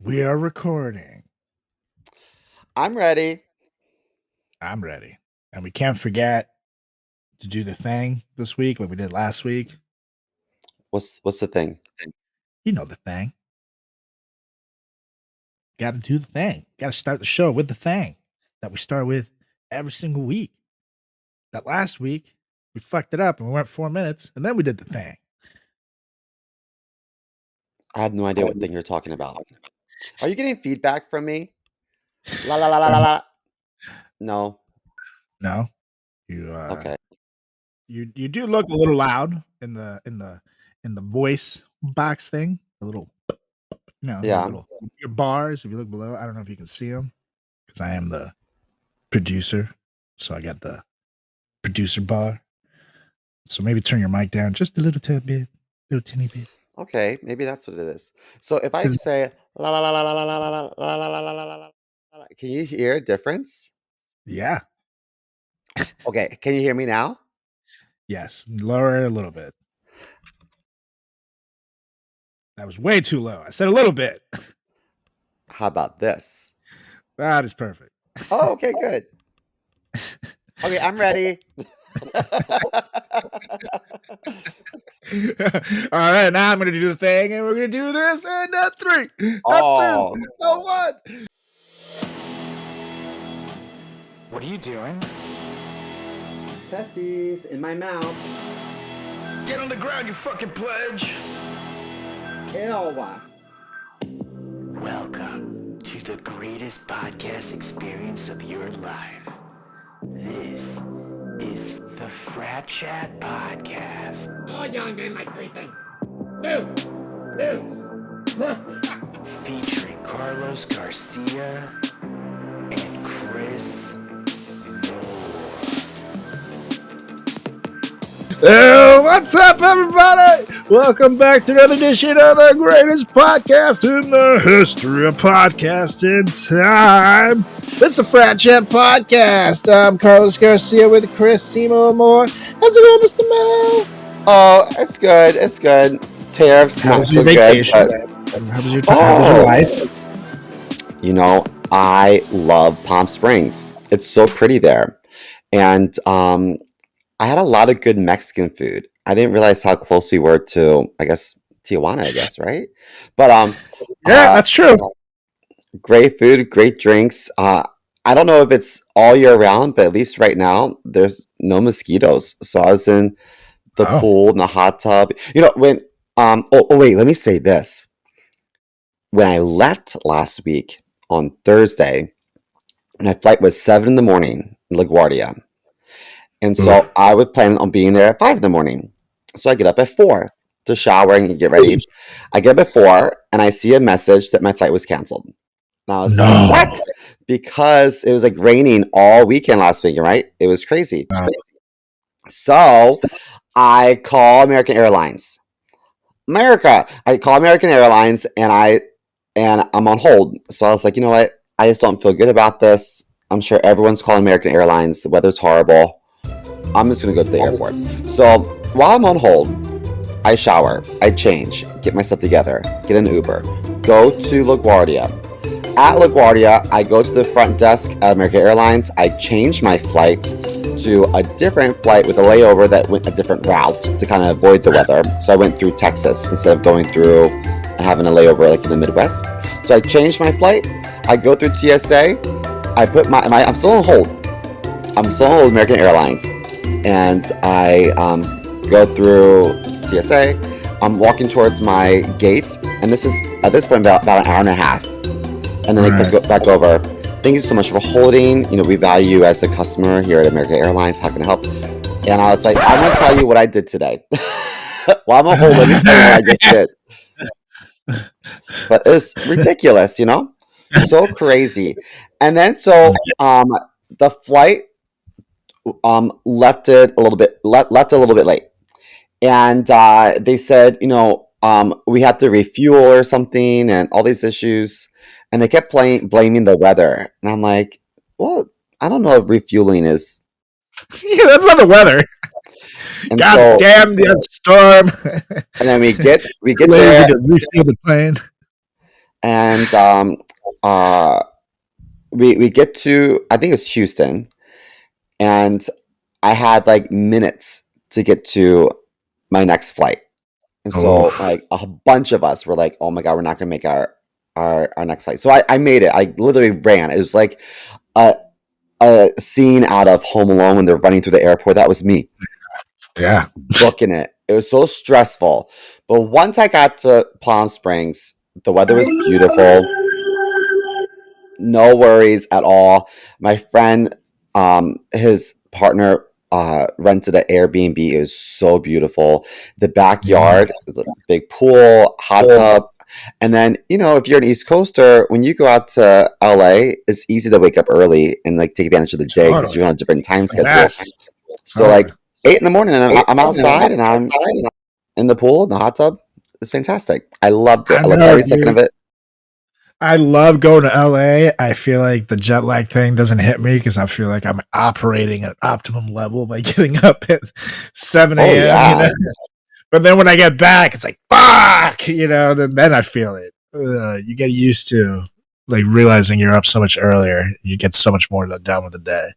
We are recording. I'm ready. I'm ready. And we can't forget to do the thing this week like we did last week. What's the thing? You know the thing. Got to do the thing. Got to start the show with the thing that we start with every single week. That last week, we fucked it up and we went 4 minutes and then we did the thing. I have no idea what thing you're talking about. Are you getting feedback from me? La la la la la la. No. No. You Okay. you do look a little loud in the voice box thing. A little your Yeah. little your bars if you look below. I don't know if you can see them because I am the producer. So I got the producer bar. So maybe turn your mic down just a little tad bit, little teeny bit. Okay. Maybe that's what it is. So if I say la la la la la la la la la la la la la la la, can you hear a difference? Yeah. Okay. Can you hear me now? Yes. Lower it a little bit. That was way too low. I said a little bit. How about this? That is perfect. Oh, okay, good. Okay, I'm ready. All right, now I'm gonna do the thing, and we're gonna do this in a 3, Oh. a 2, a 1. What are you doing? Testes in my mouth. Get on the ground, you fucking pledge! Ew. Welcome to the greatest podcast experience of your life. This is the Frat Chat Podcast. All young men like three things: food, booze, pussy. Featuring Carlos Garcia and Chris Moore. Hey, what's up, everybody? Welcome back to another edition of the greatest podcast in the history of podcasting time. It's the Frat Chat Podcast. I'm Carlos Garcia with CMO Moore. How's it going, Mr. Mo? Oh, it's good. It's good. Tariffs How not was so your good. vacation? But How was your life? you know, I love Palm Springs. It's so pretty there, and I had a lot of good Mexican food. I didn't realize how close we were to, I guess, Tijuana. I guess, right? But Yeah, that's true. great food, great drinks. I don't know if it's all year round, but at least right now, there's no mosquitoes. So I was in the Oh. pool, in the hot tub. When wait, let me say this. When I left last week on Thursday, my flight was 7 in the morning in LaGuardia. And so I was planning on being there at 5 in the morning. So I get up at 4 to shower and get ready. I get up at 4 and I see a message that my flight was canceled. And I was like, what? Because it was like raining all weekend last week, right? It was crazy. So I call American Airlines. I call American Airlines and I'm on hold. So I was like, you know what? I just don't feel good about this. I'm sure everyone's calling American Airlines. The weather's horrible. I'm just gonna go to the airport. So while I'm on hold, I shower, I change, get my stuff together, get an Uber, go to LaGuardia. At LaGuardia, I go to the front desk at American Airlines. I change my flight to a different flight with a layover that went a different route to kind of avoid the weather. So I went through Texas instead of going through and having a layover like in the Midwest. So I changed my flight. I go through TSA. I put I'm still on hold. I'm still on hold with American Airlines. And I go through TSA. I'm walking towards my gate. And this is, at this point, about an hour and a half. And then I go back over. Thank you so much for holding. We value you as a customer here at American Airlines. How can I help? And I was like, I'm going to tell you what I did today. While I'm on hold, let me tell you what I just did. But it's ridiculous, so crazy. And then so the flight left it a little bit late, and they said, we had to refuel or something, and all these issues, and they kept blaming the weather, and I'm like, well, I don't know if refueling is. Yeah, that's not the weather. And God so, damn the storm. and then we get Lazy there. to refuel the plane. and uh, we get to, I think it's Houston, and I had like minutes to get to my next flight. And so Oh, like a bunch of us were like, oh my God, we're not gonna make our next flight. So I made it. I literally ran. It was like a, a scene out of Home Alone when they're running through the airport. That was me yeah. booking it. It was so stressful. But once I got to Palm Springs, the weather was beautiful. No worries at all. My friend, his partner rented an Airbnb. It was so beautiful. The Mm. backyard, the big pool, hot tub. And then, if you're an East Coaster, when you go out to LA, it's easy to wake up early and like take advantage of the day because you're Totally. on a different time schedule. Yes. So Totally. like 8 in the morning, and I'm outside and I'm in the pool, in the hot tub. It's fantastic. I loved it. I I loved know, every second of dude. it. I love going to LA. I feel like the jet lag thing doesn't hit me because I feel like I'm operating at optimum level by getting up at 7 Oh a.m., yeah. But then when I get back, it's like, fuck, then I feel it. You get used to like realizing you're up so much earlier. You get so much more done with the day.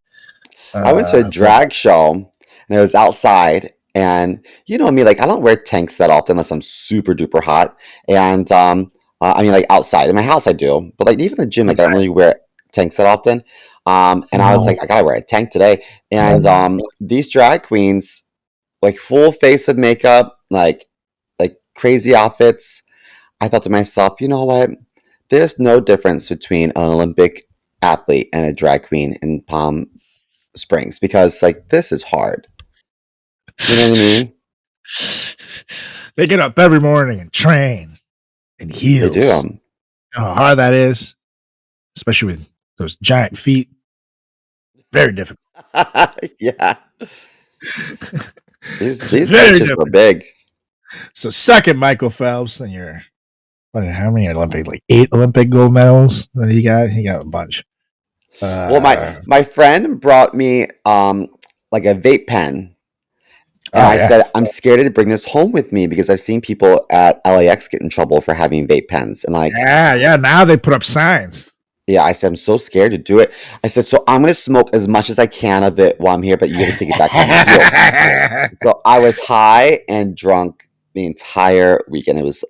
I went to a But drag show and it was outside. And you know me, like I don't wear tanks that often unless I'm super duper hot. And I mean, like outside in my house, I do, but like even the gym, like I don't really wear tanks that often. And I was like, I gotta wear a tank today. And these drag queens, like full face of makeup, like crazy outfits. I thought to myself, you know what? There's no difference between an Olympic athlete and a drag queen in Palm Springs because like this is hard. You know what I mean? they get up every morning and train in They heels. do. You know how hard that is, especially with those giant feet. Very difficult. Yeah. These Very bitches were difficult. big. So second, Michael Phelps, and you're how many Olympic? Like 8 Olympic gold medals that he got. He got a bunch. Well, my Uh, my friend brought me like a vape pen, and oh I yeah, said I'm scared to bring this home with me because I've seen people at LAX get in trouble for having vape pens, and like yeah. Now they put up signs. yeah, I said I'm so scared to do it. I said so I'm gonna smoke as much as I can of it while I'm here, but you got to take it back home with you. So I was high and drunk the entire weekend. It was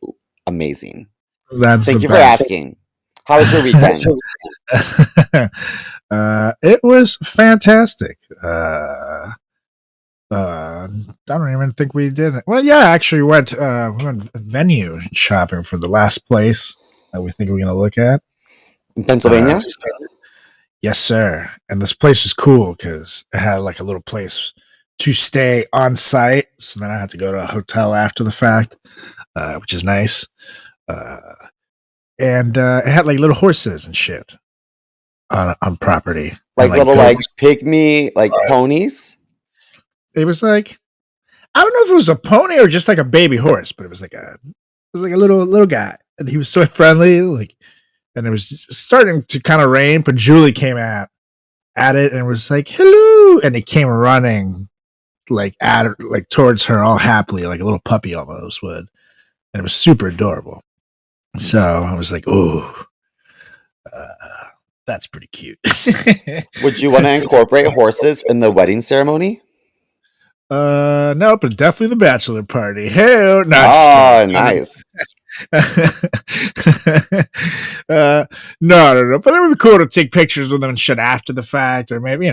amazing. That's the Thank you for best. asking. How was your weekend? It was fantastic. I don't even think we did it. Well, yeah, actually, we went venue shopping for the last place that we think we're gonna look at. In Uh, Pennsylvania? so- yes, sir. And this place was cool because it had like a little place to stay on site. So then I had to go to a hotel after the fact, which is nice. Uh, and it had like little horses and shit on property and Like like little like goats. pygmy like ponies? It was like I don't know if it was a pony or just like a baby horse, but it was like a little guy, and he was so friendly. Like, and it was starting to kind of rain, but Julie came at it and was like, "Hello," and he came running like at her, like towards her, all happily, like a little puppy almost would, and it was super adorable. So I was like, "Oh, uh, that's pretty cute." Would you want to incorporate horses in the wedding ceremony? No, but definitely the bachelor party. Hey, no, just kidding. Oh, nice. No. But it would be cool to take pictures with them and shit after the fact, or maybe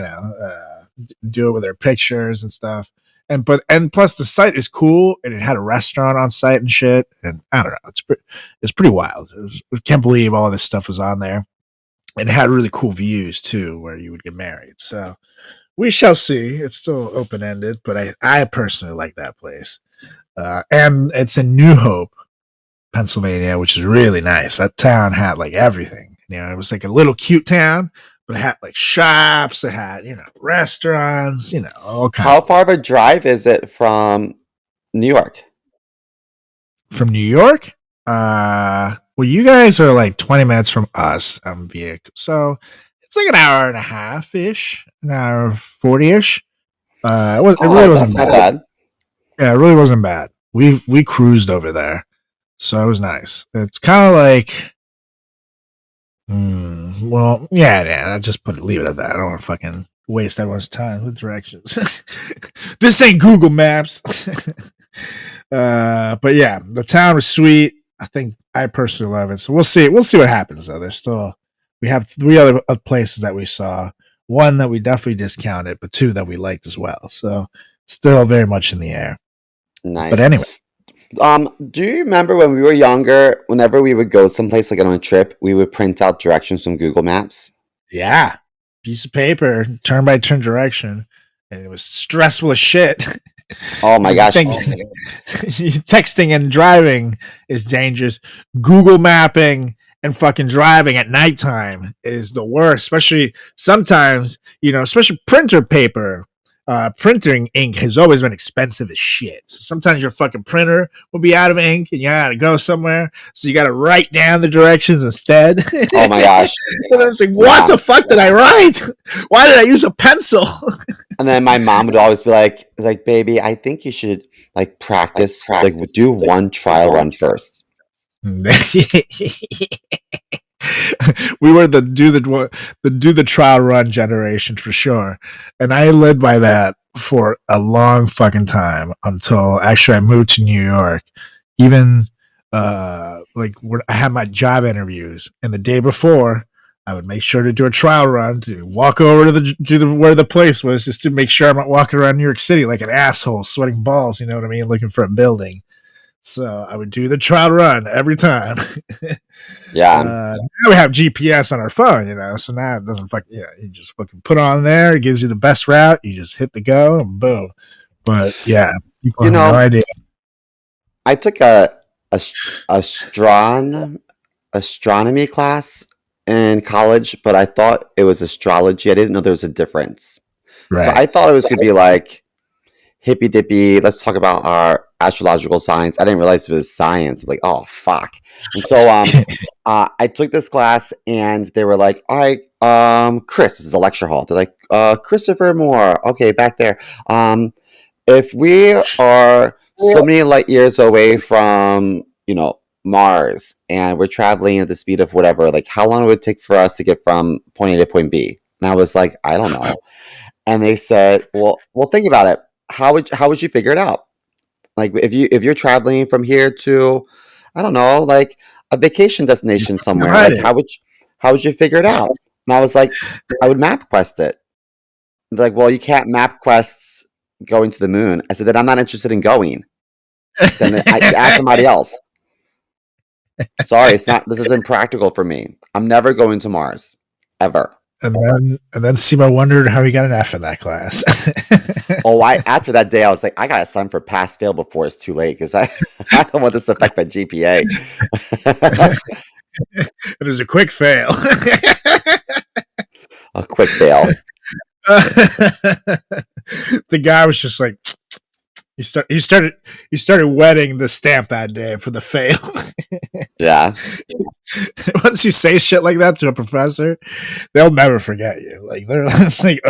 do it with their pictures and stuff. And plus the site is cool, and it had a restaurant on site and shit. And I don't know, it's pretty wild. I can't believe all this stuff was on there, and it had really cool views too, where you would get married. So we shall see. It's still open ended, but I personally like that place. And it's in New Hope, Pennsylvania, which is really nice. That town had like everything. It was like a little cute town, but it had like shops, it had, restaurants, all kinds How of far things. of a drive is it from New York? From New York, well, you guys are like 20 minutes from us on vehicle. So it's like an hour and a half ish, an hour 40 ish. It really Oh, wasn't that's not bad. bad. Yeah, it really wasn't bad. We cruised over there. So it was nice. It's kind of like Well, yeah, I'll just leave it at that. I don't want to fucking waste everyone's time with directions. This ain't Google Maps. But yeah, the town was sweet. I think I personally love it. So we'll see. We'll see what happens though. We have 3 other places that we saw. One that we definitely discounted, but 2 that we liked as well. So still very much in the air. Nice. But anyway, Do you remember when we were younger, whenever we would go someplace like on a trip, we would print out directions from Google Maps? yeah, piece of paper, turn by turn direction, and it was stressful as shit. Oh my gosh. Texting and driving is dangerous. Google mapping and fucking driving at nighttime is the worst, especially sometimes, especially printer paper. Printing ink has always been expensive as shit. So sometimes your fucking printer will be out of ink and you gotta go somewhere. So you gotta write down the directions instead. Oh my gosh. And I was like, what the fuck did I write? Why did I use a pencil? And then my mom would always be like, baby, I think you should like practice, like do one trial run first. We were the do the trial run generation for sure, and I lived by that for a long fucking time until actually I moved to New York. Even like when I had my job interviews, and the day before, I would make sure to do a trial run to walk over to where the place was, just to make sure I'm not walking around New York City like an asshole, sweating balls. You know what I mean? Looking for a building. So I would do the trial run every time. Yeah. Now we have GPS on our phone, so now it doesn't you just fucking put on there. It gives you the best route. You just hit the go and boom. But yeah, people have no idea. I took a astronomy class in college, but I thought it was astrology. I didn't know there was a difference. Right. So I thought it was going to be like hippy dippy. Let's talk about our astrological science. I didn't realize it was science. Like, oh fuck. And so I took this class and they were like, all right, Chris, this is a lecture hall. They're like, Christopher Moore. Okay, back there. If we are so many light years away from, Mars and we're traveling at the speed of whatever, like how long would it take for us to get from point A to point B? And I was like, I don't know. And they said, well, think about it. How would you figure it out? Like if you're traveling from here to, I don't know, like a vacation destination somewhere, like how would you figure it out? And I was like, I would map quest it. They're like, well, you can't map quests going to the moon. I said, then I'm not interested in going. Then I ask somebody else. Sorry, this is impractical for me. I'm never going to Mars. Ever. And then Simo wondered how he got an F in that class. After that day, I was like, I gotta sign for pass fail before it's too late because I don't want this to affect my GPA. It was a quick fail. A quick fail. The guy was just like, he started wetting the stamp that day for the fail. Yeah. Once you say shit like that to a professor, they'll never forget you. Like they're like,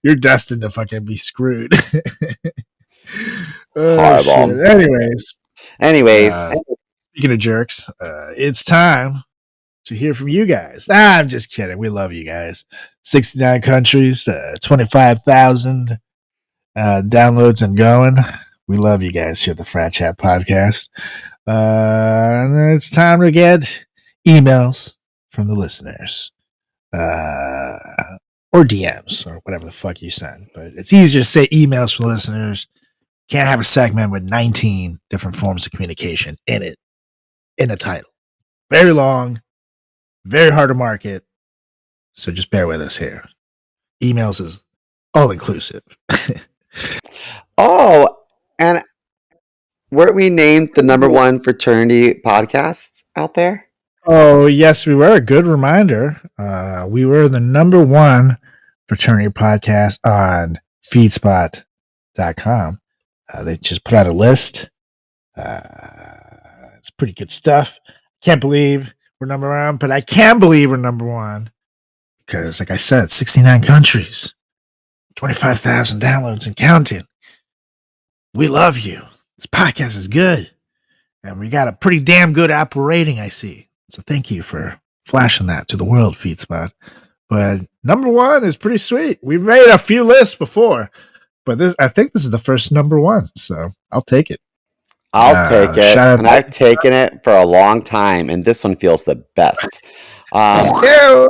you're destined to fucking be screwed. Horrible. Shit. Anyways, speaking of jerks, it's time to hear from you guys. I'm just kidding. We love you guys. 69 countries, 25,000 downloads and going. We love you guys here at the Frat Chat Podcast. And it's time to get emails from the listeners. Or DMs or whatever the fuck you send. But it's easier to say emails from listeners. Can't have a segment with 19 different forms of communication in it, in a title. Very long, very hard to market. So just bear with us here. Emails is all inclusive. Oh, and weren't we named the #1 fraternity podcast out there? Oh, yes, we were. A good reminder. We were the #1 fraternity podcast on feedspot.com. They just put out a list. It's pretty good stuff. Can't believe we're #1, but I can believe we're #1 because, like I said, 69 countries, 25,000 downloads and counting. We love you. This podcast is good. And we got a pretty damn good Apple rating, I see. So thank you for flashing that to the world, Feed Spot. But number one is pretty sweet. We've made a few lists before, but I think this is the first number one, so I'll take it. I'll take it, shout out and I've taken it for a long time, and this one feels the best. to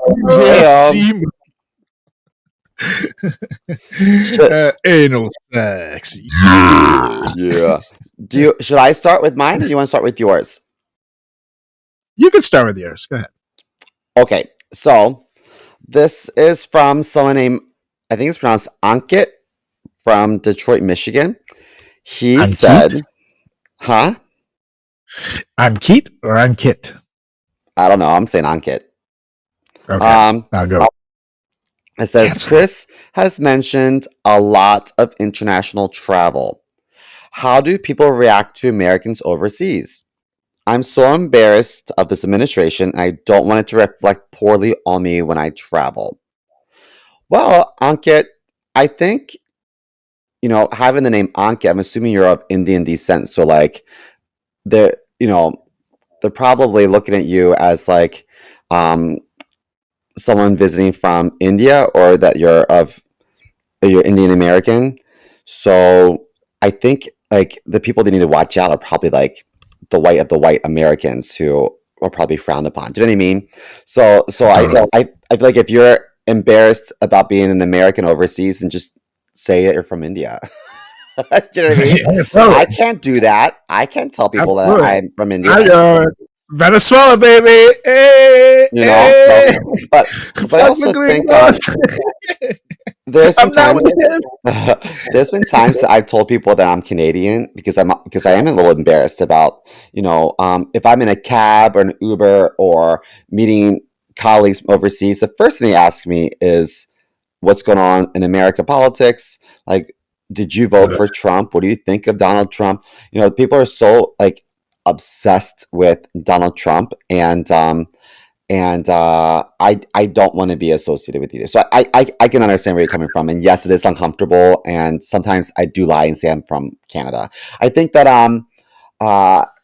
Should, anal sex. yeah. Should I start with mine, or do you want to start with yours? You can start with yours. Go ahead. Okay, so this is from someone named, I think it's pronounced Ankit from Detroit, Michigan. He said, huh? Ankit or Ankit? I don't know. I'm saying Ankit. Okay, I'll go. It says, Chris has mentioned a lot of international travel. How do people react to Americans overseas? I'm so embarrassed of this administration, and I don't want it to reflect poorly on me when I travel. Well, Ankit, I think, having the name Ankit, I'm assuming you're of Indian descent. So, like, they're, they're probably looking at you as, like, someone visiting from India, or that you're Indian American. So I think like the people they need to watch out are probably like the white Americans who are probably frowned upon. Do you know what I mean? So I feel like if you're embarrassed about being an American overseas, then just say that you're from India. Do you know what I mean? I can't do that. I can't tell people that I'm from India. I know. Venezuela, baby. Hey, hey. But I also think there's been times that I've told people that I'm Canadian because I am a little embarrassed about if I'm in a cab or an Uber or meeting colleagues overseas, the first thing they ask me is what's going on in America politics. Like, did you vote for Trump? What do you think of Donald Trump? People are so like obsessed with Donald Trump, and I don't want to be associated with either. So I can understand where you're coming from, and yes, it is uncomfortable, and sometimes I do lie and say I'm from Canada. I think that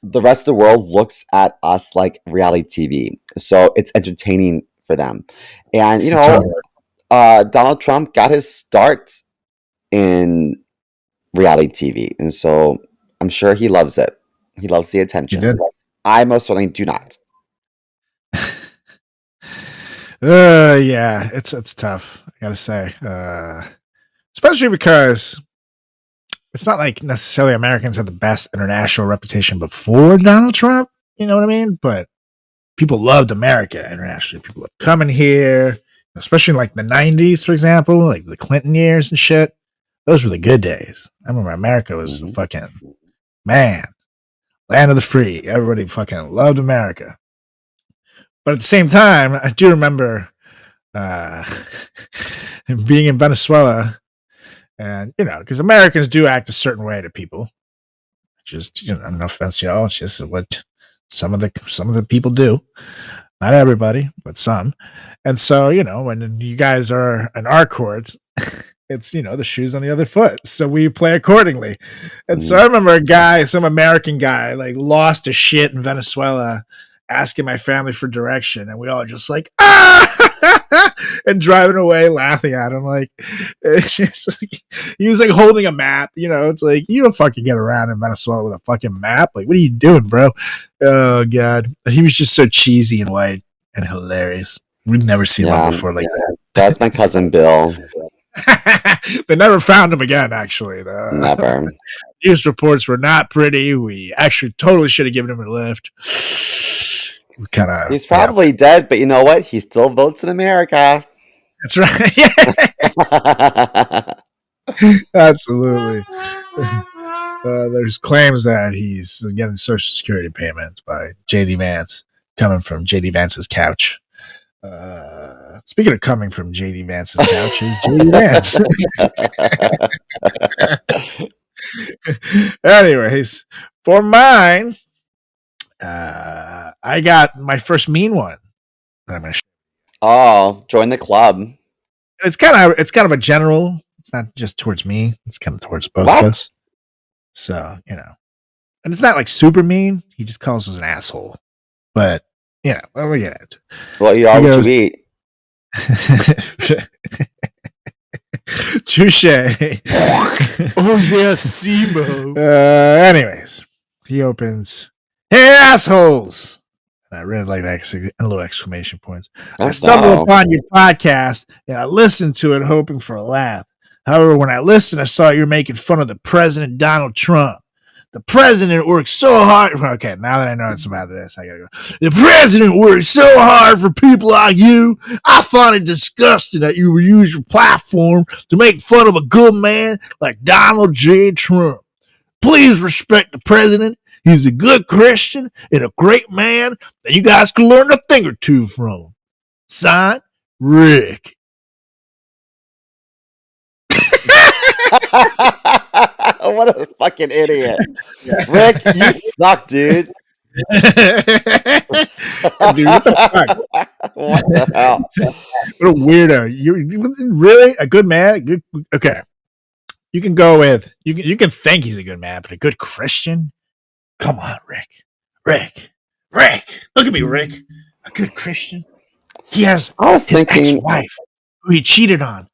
the rest of the world looks at us like reality TV, so it's entertaining for them. And Donald Trump got his start in reality TV, and so I'm sure he loves it. He loves the attention. I most certainly do not. Yeah, it's tough. I gotta say, especially because it's not like necessarily Americans had the best international reputation before Donald Trump. You know what I mean? But people loved America internationally. People loved coming here, especially in like the '90s, for example, like the Clinton years and shit. Those were the good days. I remember America was the fucking land of the free. Everybody fucking loved America. But at the same time, I do remember being in Venezuela, and because Americans do act a certain way to people. Just no offense, y'all. It's just what some of the people do. Not everybody, but some. And so when you guys are in our court, it's the shoes on the other foot. So we play accordingly. And so I remember some American guy, like lost his shit in Venezuela, asking my family for direction, and we all just like and driving away laughing at him. Like it's just like he was like holding a map. It's like you don't fucking get around in Venezuela with a fucking map. Like, what are you doing, bro? Oh god, he was just so cheesy and white and hilarious. We've never seen one before like that. That's my cousin Bill. They never found him again, actually. Never. News reports were not pretty. We actually totally should have given him a lift. He's probably dead, but you know what? He still votes in America. That's right. Absolutely. There's claims that he's getting Social Security payments by JD Vance, coming from JD Vance's couch. Speaking of coming from JD Vance's couch, he's JD Vance. Anyways, for mine, I got my first mean one. I'm gonna join the club. It's kind of a general. It's not just towards me. It's kind of towards both of us. So and it's not like super mean. He just calls us an asshole. But Well, we get it. Well, you are what you eat. Touche. Oh yes, CMO. Anyways, he opens. Hey assholes! And I really like that a little exclamation points. I stumbled upon your podcast and I listened to it hoping for a laugh. However, when I listened, I saw you're making fun of the president, Donald Trump. The president works so hard. Okay, now that I know it's about this, I gotta go. The president works so hard for people like you. I find it disgusting that you would use your platform to make fun of a good man like Donald J. Trump. Please respect the president. He's a good Christian and a great man, and you guys can learn a thing or two from him. Signed, Rick. What a fucking idiot. Rick, you suck, dude. Dude, what the fuck? What the hell? What a weirdo. You really a good man? Okay. You can go with you can think he's a good man, but a good Christian? Come on, Rick. Rick. Look at me, Rick. A good Christian. He has his ex-wife who he cheated on,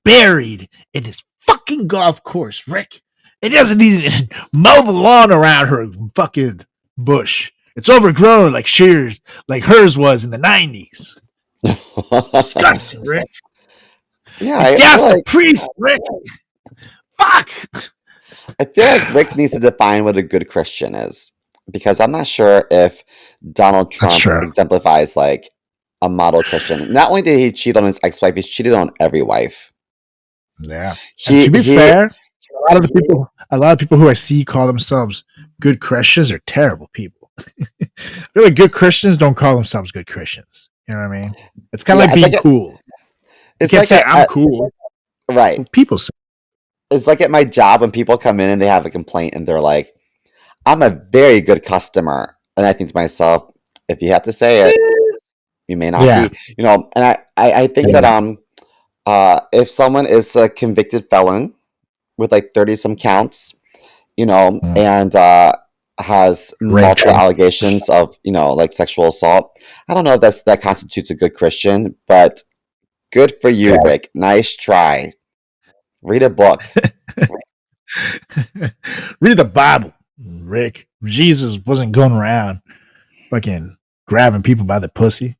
buried in his fucking golf course, Rick. It doesn't even mow the lawn around her fucking bush. It's overgrown like hers was in the 90s. It's disgusting, Rick. Yeah, that's the priest, Rick. Fuck. I feel like Rick needs to define what a good Christian is, because I'm not sure if Donald Trump exemplifies like a model Christian. Not only did he cheat on his ex-wife, he's cheated on every wife. Yeah. To be fair, a lot of people who I see call themselves good Christians are terrible people. Really, good Christians don't call themselves good Christians. You know what I mean? It's kind of like being cool. You can't say I'm cool. Right. People say. It's like at my job when people come in and they have a complaint and they're like, I'm a very good customer. And I think to myself, if you have to say it, you may not be. You know, and I think that if someone is a convicted felon with like 30 some counts, you know, and has multiple allegations of, you know, like sexual assault, I don't know if that constitutes a good Christian, but good for you, Rick. Nice try. Read a book. Read the Bible, Rick. Jesus wasn't going around fucking grabbing people by the pussy.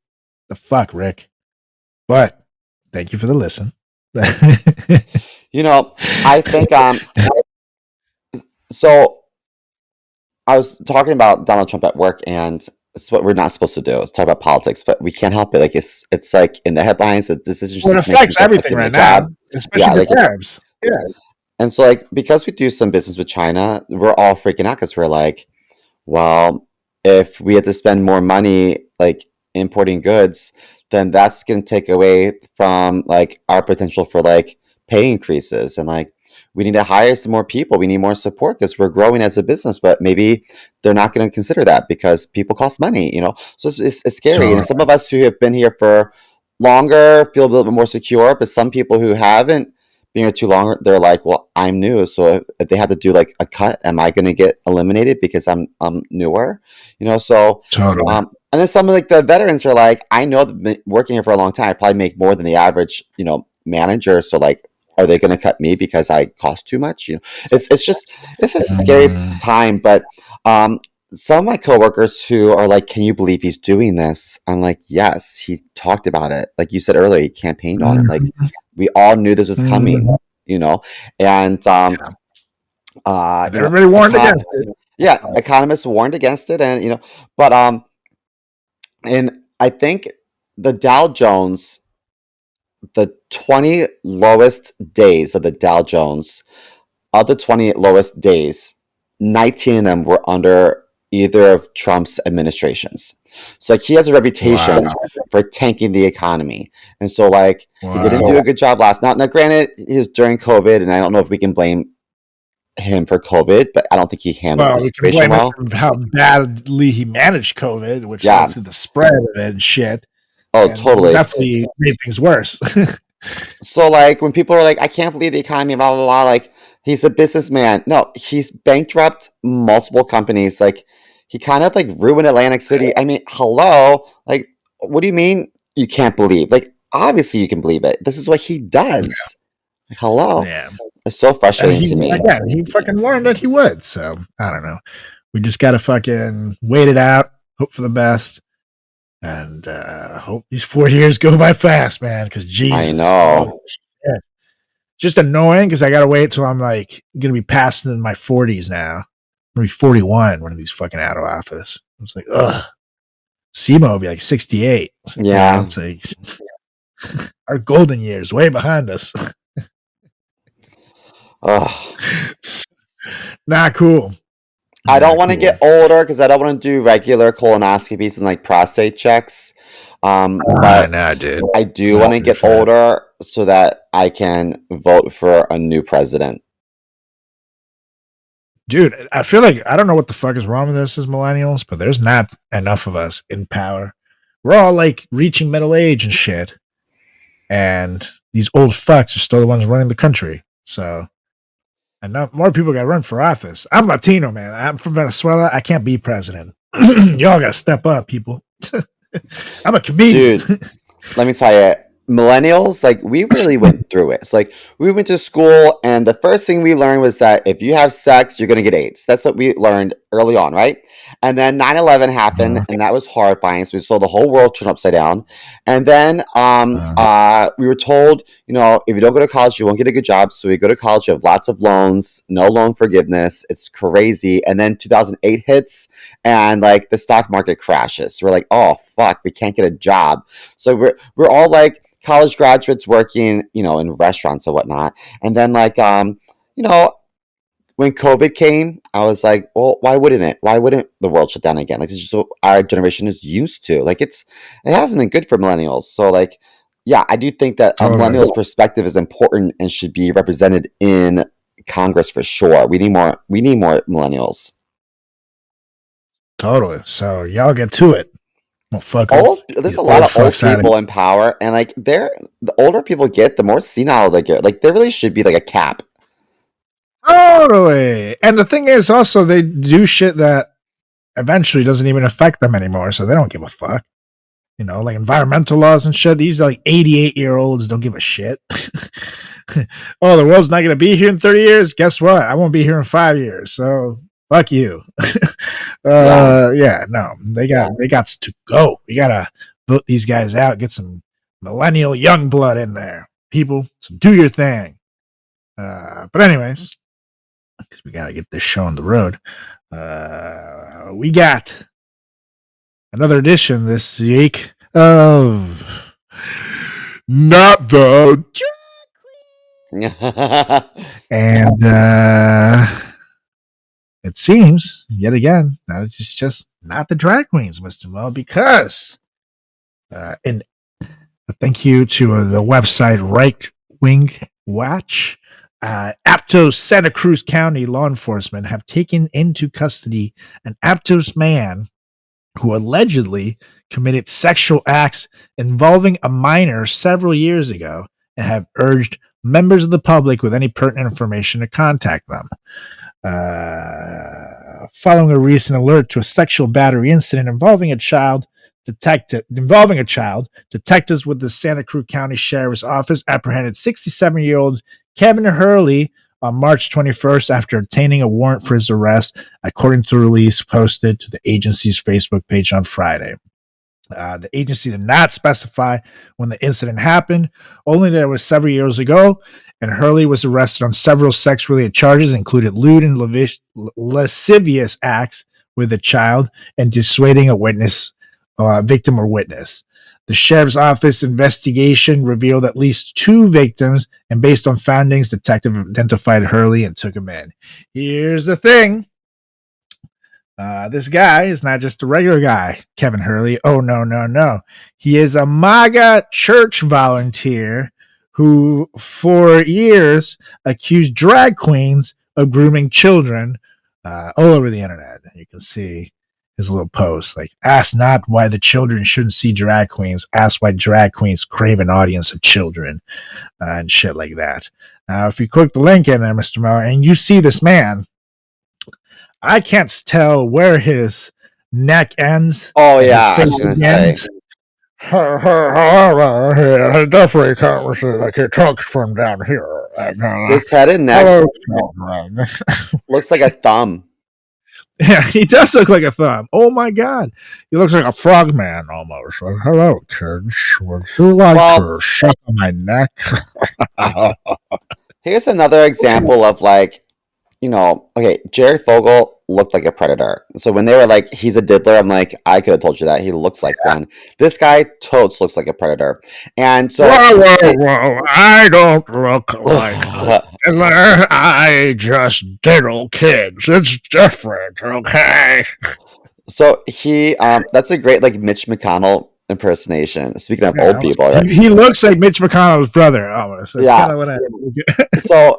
The fuck, Rick. But thank you for the listen. You know, I think so I was talking about Donald Trump at work, and it's what we're not supposed to do. Is talk about politics, but we can't help it. Like it's like in the headlines, the decisions. Well, it affects everything right now, especially the tariffs. Yeah. And so, like, because we do some business with China, we're all freaking out because we're like, well, if we had to spend more money, like, importing goods, then that's going to take away from, like, our potential for, like, pay increases. And, like, we need to hire some more people. We need more support because we're growing as a business, but maybe they're not going to consider that because people cost money, you know? So it's scary. Sure. And some of us who have been here for longer feel a little bit more secure, but some people who haven't been here too long, they're like, well, I'm new. So if they have to do like a cut, am I going to get eliminated because I'm newer? You know, so totally. And then some of like the veterans are like, I know that working here for a long time, I probably make more than the average, you know, manager. So like, are they going to cut me because I cost too much? You know, it's a scary time. But some of my coworkers who are like, can you believe he's doing this? I'm like, yes, he talked about it. Like you said earlier, he campaigned on it. Like we all knew this was coming, you know, and everybody warned against it. Yeah, economists warned against it, and you know, but and I think the Dow Jones, the 20 lowest days of the Dow Jones, of the 20 lowest days, 19 of them were under either of Trump's administrations. So like he has a reputation for tanking the economy. And so like he didn't do a good job last. Now granted, it was during COVID, and I don't know if we can blame him for COVID, but I don't think he handled the situation well. Him for how badly he managed COVID, which led to the spread of it and shit. Oh, and totally. Definitely made things worse. So like when people are like, I can't believe the economy, blah, blah, blah, like he's a businessman. No, he's bankrupt multiple companies. Like he kind of like ruined Atlantic City. I mean, hello, like, what do you mean you can't believe? Like, obviously you can believe it. This is what he does. Like, hello, Yeah. it's so And frustrating to me. he fucking warned that he would. So I don't know. We just got to fucking wait it out, hope for the best, and hope these 4 years go by fast, man. Because I Jesus, know. shit. Just annoying because I got to wait till I'm like going to be passing in my 40s now. I'm going to be 41 when these fucking out of office. It's like, ugh. CMO will be like 68. Yeah. It's like our golden years way behind us. Ugh. Not cool. I don't Not want to cool. get older because I don't want to do regular colonoscopies and like prostate checks. But Nah, dude. I do Not want to too get fat. older so that I can vote for a new president. Dude, I feel like I don't know what the fuck is wrong with us as millennials, but there's not enough of us in power. We're all like reaching middle age and shit. And these old fucks are still the ones running the country. So, and more people got to run for office. I'm Latino, man. I'm from Venezuela. I can't be president. Y'all got to step up, people. I'm a comedian. Dude, let me tell you, millennials, like, we really went through it. It's like we went to school, and the first thing we learned was that if you have sex, you're going to get AIDS. That's what we learned early on, right? And then 9/11 happened, and that was horrifying. So we saw the whole world turn upside down. And then we were told, if you don't go to college, you won't get a good job. So we go to college, you have lots of loans, no loan forgiveness. It's crazy. And then 2008 hits, and like the stock market crashes. So we're like, oh, fuck, we can't get a job. So we're all like college graduates working, in restaurants and whatnot. And then like, when COVID came, I was like, well, why wouldn't it? Why wouldn't the world shut down again? Like, this is just what our generation is used to. Like, it hasn't been good for millennials. So like, yeah, I do think that a Totally. millennial's perspective is important and should be represented in Congress for sure. We need more millennials. Totally. So y'all get to it. Well, fuck 'em. There's These a lot of old fucks out of people in power, and like the older people get, the more senile they get. Like, there really should be like a cap. Totally. And the thing is also they do shit that eventually doesn't even affect them anymore, so they don't give a fuck. Like environmental laws and shit. These like 88-year-olds don't give a shit. Oh, the world's not gonna be here in 30 years. Guess what? I won't be here in 5 years. So fuck you. No. They got to go. We gotta vote these guys out, get some millennial young blood in there. People, so do your thing. But anyways, because we got to get this show on the road. We got another edition this week of Not the and it seems yet again that it's just not the drag queens, Mr. Mo, because and thank you to the website Right Wing Watch. Aptos Santa Cruz County law enforcement have taken into custody an Aptos man who allegedly committed sexual acts involving a minor several years ago and have urged members of the public with any pertinent information to contact them. Following a recent alert to a sexual battery incident involving a child, detectives with the Santa Cruz County Sheriff's Office apprehended 67-year-old Kevin Hurley on March 21st after obtaining a warrant for his arrest, according to a release posted to the agency's Facebook page on Friday. The agency did not specify when the incident happened, only that it was several years ago, and Hurley was arrested on several sex-related charges, including lewd and lascivious acts with a child and dissuading a witness, victim or witness. The sheriff's office investigation revealed at least 2 victims, and based on findings, detective identified Hurley and took him in. Here's the thing. This guy is not just a regular guy, Kevin Hurley. Oh, no. He is a MAGA church volunteer who, for years, accused drag queens of grooming children all over the internet. You can see his little post, like, ask not why the children shouldn't see drag queens, ask why drag queens crave an audience of children, and shit like that. Now, if you click the link in there, Mr. Mo, and you see this man, I can't tell where his neck ends. Oh and his yeah, I face was gonna say. ends. I definitely can't see like your trunks from down here. His head and neck Hello, children. looks like a thumb. Yeah, he does look like a thumb. Oh my god, he looks like a frogman almost. Like, hello, kids. Would you like Well, to suck on my neck? here's another example of like, okay, Jared Fogle looked like a predator. So when they were like, he's a diddler, I'm like, I could have told you that. He looks like one. This guy totes looks like a predator. And so Whoa! I don't look like a diddler. I just diddle kids. It's different, okay? so he that's a great like Mitch McConnell impersonation. Speaking of old Yeah, people, right? he looks like Mitch McConnell's brother almost. That's Yeah. kind of what I.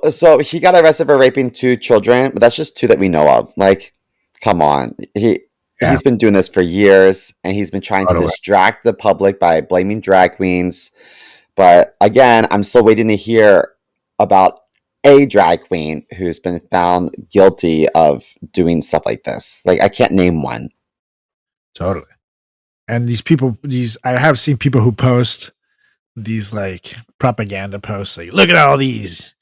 So he got arrested for raping 2 children, but that's just 2 that we know of. Like, come on. Yeah. He's been doing this for years, and he's been trying to Totally. distract the public by blaming drag queens. But again, I'm still waiting to hear about a drag queen who's been found guilty of doing stuff like this. Like, I can't name one. Totally. And these people, I have seen people who post these like propaganda posts, like, look at all these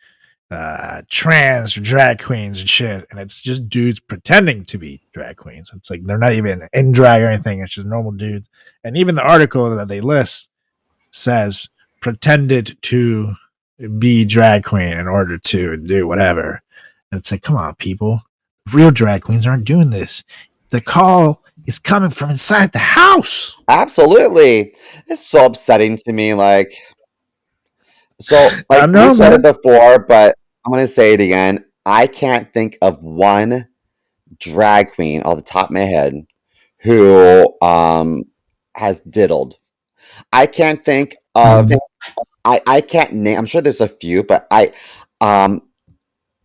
trans or drag queens and shit. And it's just dudes pretending to be drag queens. It's like they're not even in drag or anything. It's just normal dudes. And even the article that they list says pretended to be drag queen in order to do whatever. And it's like, come on, people. Real drag queens aren't doing this. The call is coming from inside the house. Absolutely. It's so upsetting to me. Like, so, I like know, we've said man. it before, but I'm going to say it again. I can't think of one drag queen off the top of my head who has diddled. I can't think of I can't name. I'm sure there's a few, but um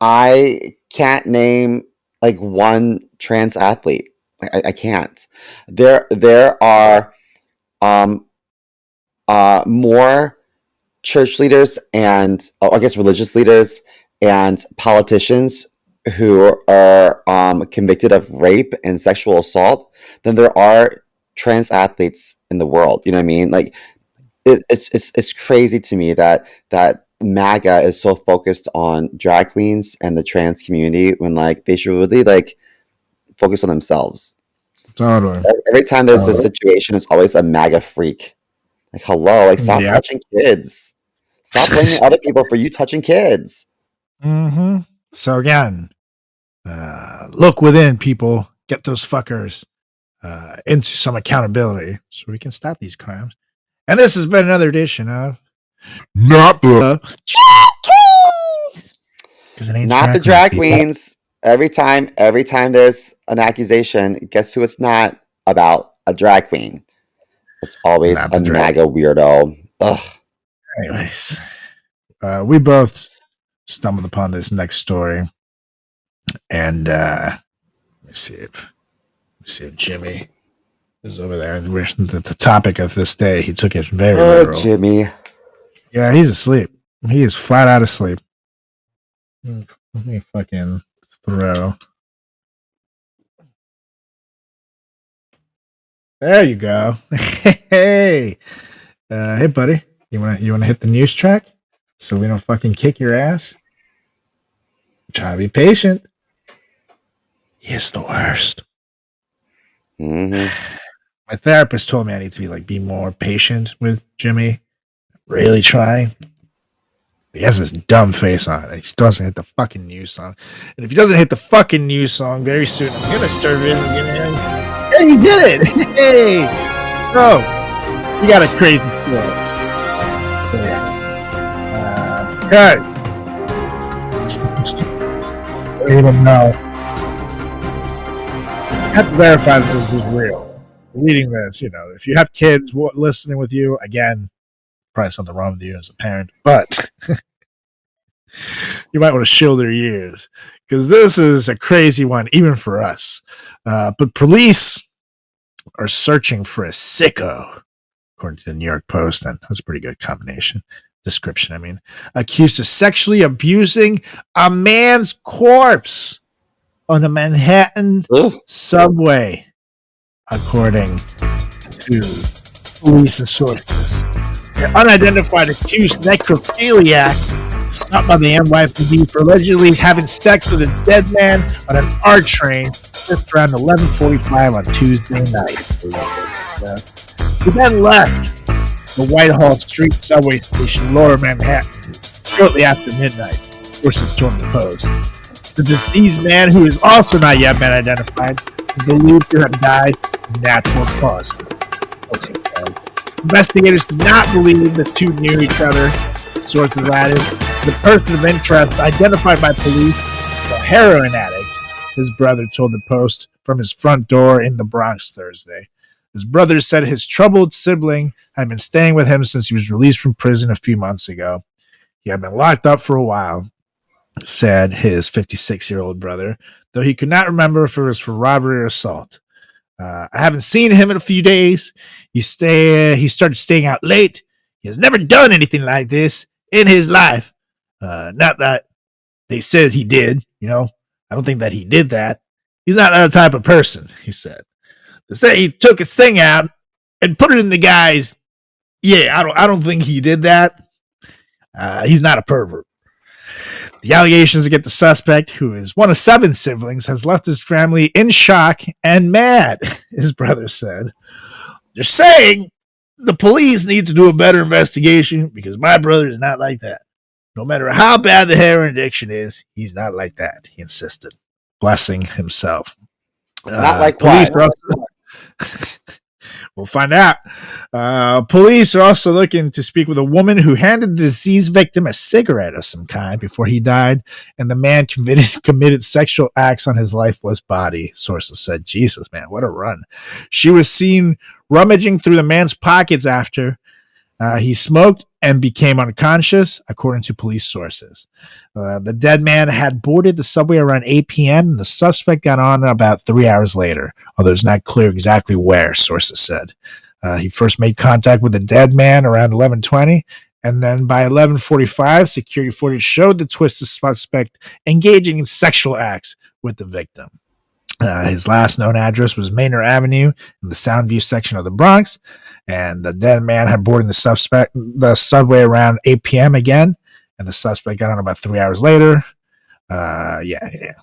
I can't name like one trans athlete. I can't. There are um more church leaders and I guess religious leaders and politicians who are convicted of rape and sexual assault than there are trans athletes in the world. You know what I mean? Like it's crazy to me that MAGA is so focused on drag queens and the trans community when like they should really like focus on themselves. Totally. Every time there's this situation, it's always a MAGA freak. Like hello, like stop Yeah. touching kids. Stop blaming other people for you touching kids. Mm-hmm. So again, look within, people. Get those fuckers into some accountability so we can stop these crimes. And this has been another edition of Not the because it ain't Not the queens, drag people. queens. Every time there's an accusation, guess who it's not about? A drag queen. It's always Not a the drag. MAGA weirdo. Ugh. Anyways, we both stumbled upon this next story, and let me see if Jimmy is over there. The topic of this day, he took it very Oh, literal. Jimmy. Yeah, he's asleep. He is flat out asleep. Let me fucking throw. There you go. Hey, hey, buddy. You wanna hit the news track so we don't fucking kick your ass? Try to be patient. He's the worst. Mm-hmm. My therapist told me I need to be more patient with Jimmy. Really try. He has this dumb face on it. He still doesn't hit the fucking news song. And if he doesn't hit the fucking news song very soon, I'm gonna start really getting him. Hey, he did it! Hey! Bro, you got a crazy story. Okay. I don't even know. I have to verify that this is real. Reading this, if you have kids listening with you, again, probably something wrong with you as a parent, but you might want to shield their ears because this is a crazy one, even for us. But police are searching for a sicko, according to the New York Post, and that's a pretty good description. I mean, accused of sexually abusing a man's corpse on a Manhattan Ugh. subway. according to police and sources. The unidentified accused necrophiliac stopped by the NYPD for allegedly having sex with a dead man on an R train just around 11:45 on Tuesday night. He then left the Whitehall Street subway station, Lower Manhattan, shortly after midnight, sources told the Post. The deceased man, who is also not yet been identified, is believed to have died of natural causes. Investigators do not believe the two knew each other, sources added. The person of interest, identified by police as a heroin addict, his brother told the Post from his front door in the Bronx Thursday. His brother said his troubled sibling had been staying with him since he was released from prison a few months ago. He had been locked up for a while, said his 56-year-old brother, though he could not remember if it was for robbery or assault. I haven't seen him in a few days. He started staying out late. He has never done anything like this in his life. Not that they said he did, I don't think that he did that. He's not that type of person, he said. They say he took his thing out and put it in the guy's. Yeah, I don't think he did that. He's not a pervert. The allegations against the suspect, who is one of 7 siblings, has left his family in shock and mad, his brother said. They're saying the police need to do a better investigation because my brother is not like that. No matter how bad the heroin addiction is, he's not like that, he insisted, blessing himself. Not like police what? We'll find out. Police are also looking to speak with a woman who handed the deceased victim a cigarette of some kind before he died, and the man committed sexual acts on his lifeless body, sources said. Jesus, man, what a run. She was seen rummaging through the man's pockets after he smoked and became unconscious, according to police sources. The dead man had boarded the subway around 8 p.m., and the suspect got on about 3 hours later, although it's not clear exactly where, sources said. He first made contact with the dead man around 11:20, and then by 11:45, security footage showed the twisted suspect engaging in sexual acts with the victim. His last known address was Manor Avenue in the Soundview section of the Bronx, and the dead man had boarded the subway around 8 p.m. again, and the suspect got on about 3 hours later.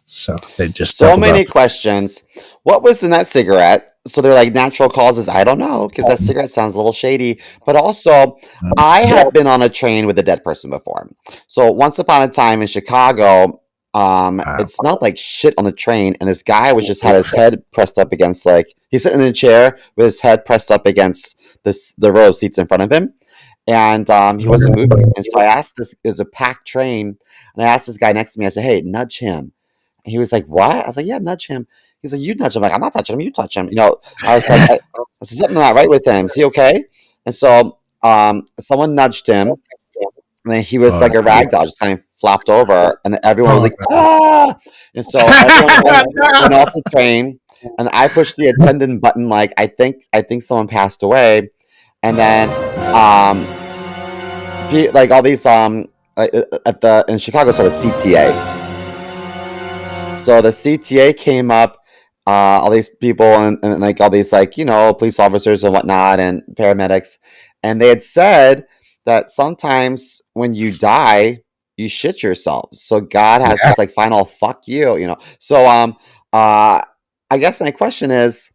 So they just so many questions. What was in that cigarette? So they're like natural causes. I don't know, because that cigarette sounds a little shady. But also, I have been on a train with a dead person before. So once upon a time in Chicago, it smelled like shit on the train, and this guy was just had his head pressed up against, like, he's sitting in a chair with his head pressed up against the row of seats in front of him, and he wasn't moving. And so I asked this, it was a packed train, and I asked this guy next to me, I said, hey, nudge him. And he was like, what? I was like, yeah, nudge him. He's like, you nudge him. I'm like, I'm not touching him, you touch him. I was like, I said, something not right with him. Is he okay? And so someone nudged him, and then he was like a rag doll, just kind of flopped over, and everyone was like, ah! And so everyone went off the train, and I pushed the attendant button, like, I think someone passed away. And then like all these in Chicago, so the CTA. So the CTA came up, all these people and like all these, like, police officers and whatnot and paramedics, and they had said that sometimes when you die, you shit yourself. So God has this like final fuck you, So I guess my question is,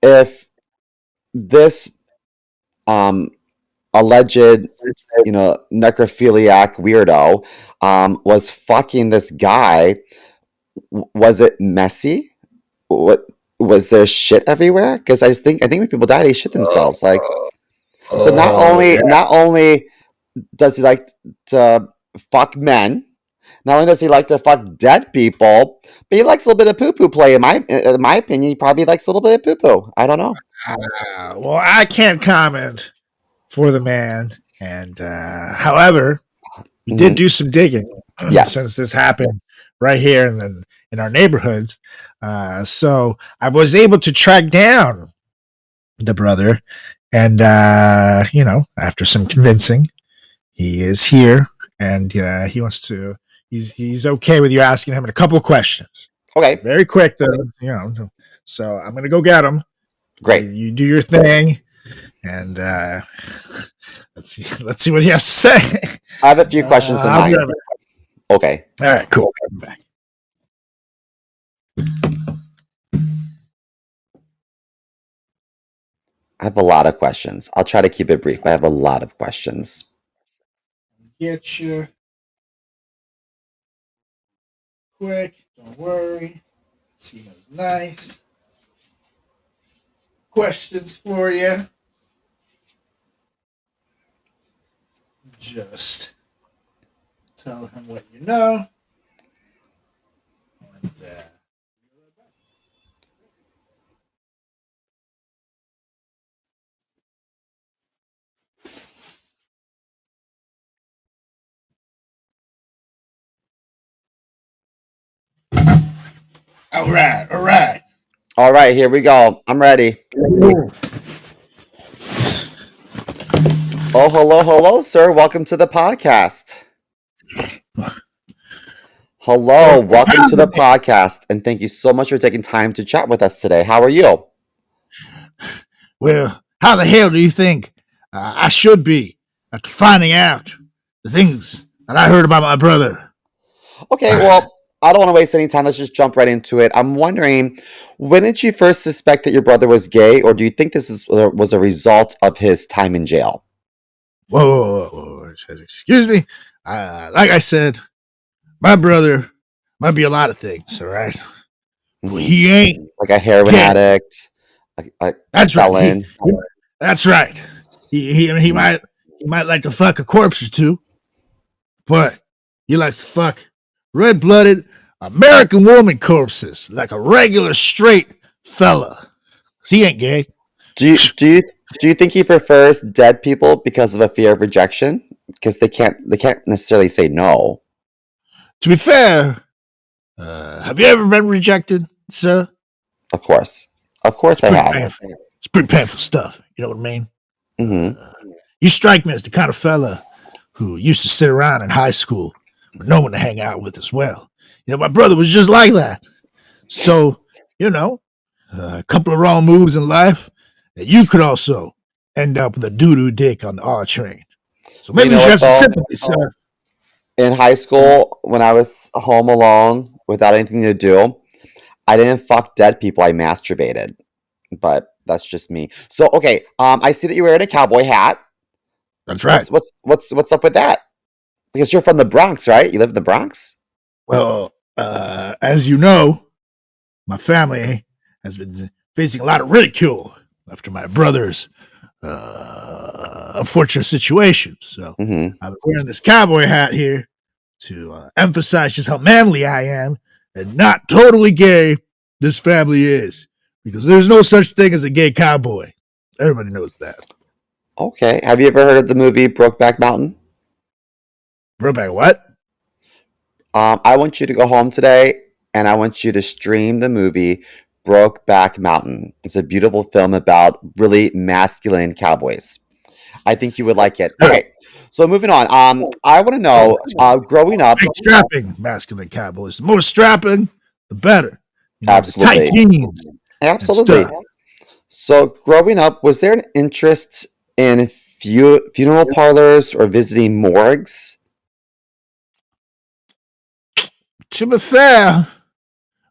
if this alleged necrophiliac weirdo was fucking this guy, was it messy? What was there shit everywhere? Because I think when people die, they shit themselves. Like, so not only does he like to fuck men, not only does he like to fuck dead people, but he likes a little bit of poo-poo play. In my opinion, he probably likes a little bit of poo-poo. I don't know. Well, I can't comment for the man, and however, we did do some digging since this happened right here in our neighborhoods. So I was able to track down the brother, and after some convincing, he is here, and he wants to. He's okay with you asking him a couple of questions. Okay, very quick though. So I'm gonna go get him. Great. You do your thing, and let's see what he has to say. I have a few questions in I'll be mind. right back. Okay. All right, cool. I'm back. I have a lot of questions. I'll try to keep it brief. I have a lot of questions. Get you quick. Don't worry. CMO's nice. Questions for you. Just tell him what you know. And, all right, all right. All right, here we go. I'm ready. Oh, hello, sir. Welcome to the podcast. Hello, welcome to the podcast, and thank you so much for taking time to chat with us today. How are you? Well, how the hell do you think I should be after finding out the things that I heard about my brother? Okay, well, I don't want to waste any time. Let's just jump right into it. I'm wondering, when did you first suspect that your brother was gay, or do you think was a result of his time in jail? Whoa. Excuse me. Like I said, my brother might be a lot of things, all right? Well, he ain't Like a heroin gay. addict, a That's right. felon. That's right. He might like to fuck a corpse or two, but he likes to fuck red-blooded American woman corpses like a regular straight fella. 'Cause he ain't gay. Do you think he prefers dead people because of a fear of rejection? Because they can't necessarily say no. To be fair, have you ever been rejected, sir? Of course, I Pretty have. painful. It's pretty painful stuff. You know what I mean? Hmm. You strike me as the kind of fella who used to sit around in high school with no one to hang out with as well. You know, my brother was just like that. So, you know, a couple of wrong moves in life, and you could also end up with a doo-doo dick on the R train. So You maybe you know should what have some though? sympathy, sir. In high school, when I was home alone without anything to do, I didn't fuck dead people. I masturbated, but that's just me. So okay, I see that you're wearing a cowboy hat. That's right. What's up with that? Because you're from the Bronx, right? You live in the Bronx. Well, as you know, my family has been facing a lot of ridicule after my brother's unfortunate situation. So Hmm. I'm wearing this cowboy hat here to emphasize just how manly I am and not totally gay this family is. Because there's no such thing as a gay cowboy. Everybody knows that. Okay. Have you ever heard of the movie Brokeback Mountain? Brokeback what? I want you to go home today and I want you to stream the movie Brokeback Mountain. It's a beautiful film about really masculine cowboys. I think you would like it. Okay, so moving on. I want to know, growing up, Big strapping masculine cowboys. The more strapping, the better. You know, the tight absolutely, jeans and absolutely. stuff. So growing up, was there an interest in funeral parlors or visiting morgues? To be fair,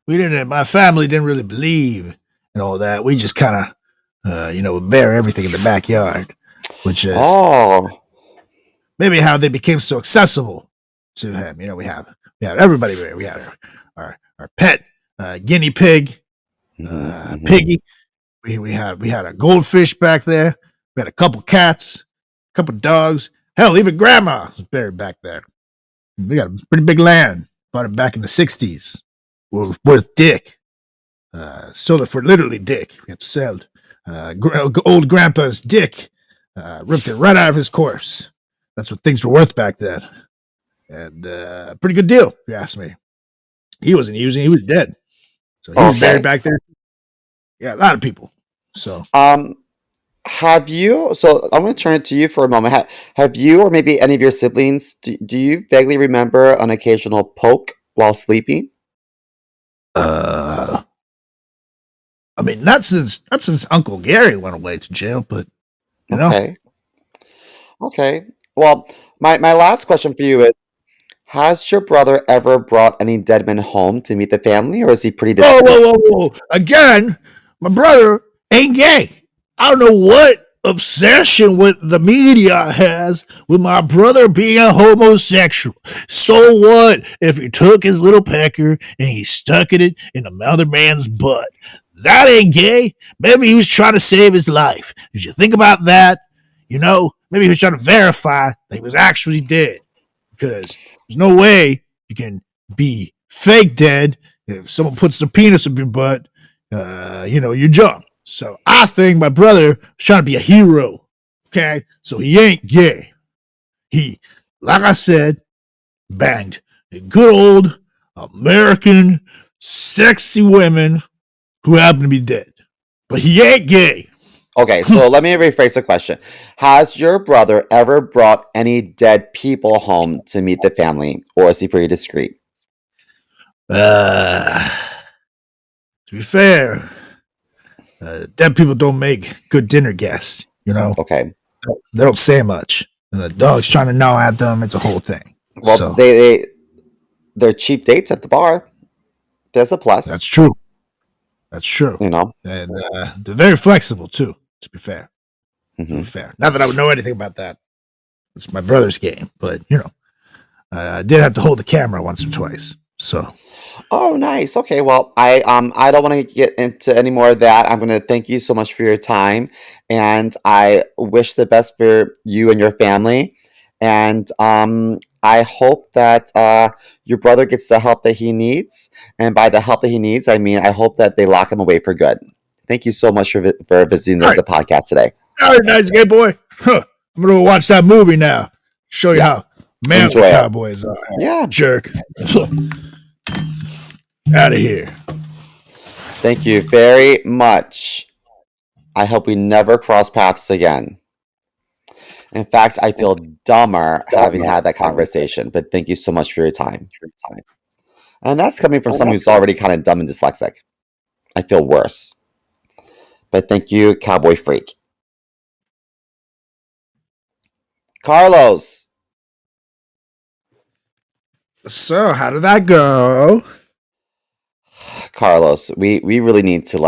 my family didn't really believe in all that. We just kind of, bury everything in the backyard, which is Oh, maybe how they became so accessible to him. You know, we had everybody there. We had our pet guinea pig, mhm. Piggy. We had a goldfish back there. We had a couple cats, a couple dogs. Hell, even grandma was buried back there. We got a pretty big land. Bought it back in the '60s. We're worth dick. Sold it for literally dick. We had to sell it. Old grandpa's dick. Ripped it right out of his corpse. That's what things were worth back then. And pretty good deal, if you ask me. He wasn't using, he was dead. So he was buried Okay. back there. Yeah, a lot of people. So Um, have you? So I'm going to turn it to you for a moment. Have you, or maybe any of your siblings, do you vaguely remember an occasional poke while sleeping? uh I mean, not since Uncle Gary went away to jail, but you know. Okay. Okay. Well, my last question for you is, has your brother ever brought any dead men home to meet the family, or is he pretty Whoa, discreet? whoa, whoa, whoa! Again, my brother ain't gay. I don't know what obsession with the media has with my brother being a homosexual. So what if he took his little pecker and he stuck it in another man's butt? That ain't gay. Maybe he was trying to save his life. Did you think about that? You know, maybe he was trying to verify that he was actually dead. Because there's no way you can be fake dead if someone puts their penis up your butt. You jump. So I think my brother was trying to be a hero. Okay, so he ain't gay. He, like I said, banged good old American sexy women who happen to be dead. But he ain't gay. Okay, so let me rephrase the question. Has your brother ever brought any dead people home to meet the family, or is he pretty discreet? To be fair, dead people don't make good dinner guests. Okay. They don't say much. And the dog's trying to gnaw at them. It's a whole thing. Well, So they're cheap dates at the bar. There's a plus. that's true. That's true. And they're very flexible too. To be fair. Not that I would know anything about that. It's my brother's game, but I did have to hold the camera once or twice. So. Oh, nice. Okay, well, I don't want to get into any more of that. I'm going to thank you so much for your time, and I wish the best for you and your family. And I hope that your brother gets the help that he needs, and by the help that he needs, I mean I hope that they lock him away for good. Thank you so much for visiting the podcast today. All right, nice gay boy. I'm going to watch that movie now. Show you how manly cowboys are. Yeah, jerk. Out of here. Thank you very much. I hope we never cross paths again. In fact, I feel dumber having had that conversation, but thank you so much for your time. And that's coming from someone who's already kind of dumb and dyslexic. I feel worse. But thank you, Cowboy Freak. Carlos. So, how did that go? Carlos, we really need to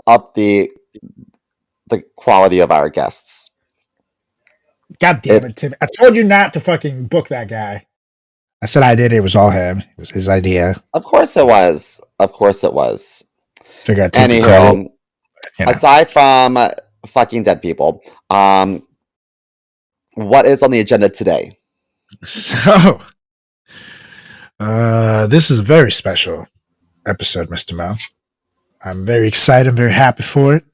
up the quality of our guests. God damn it, Tim. I told you not to fucking book that guy. I said I did. It was all him. It was his idea. Of course it was. Figure out. Anywho, aside from fucking dead people, what is on the agenda today? So, this is a very special episode, Mr. Mel. I'm very excited. I'm very happy for it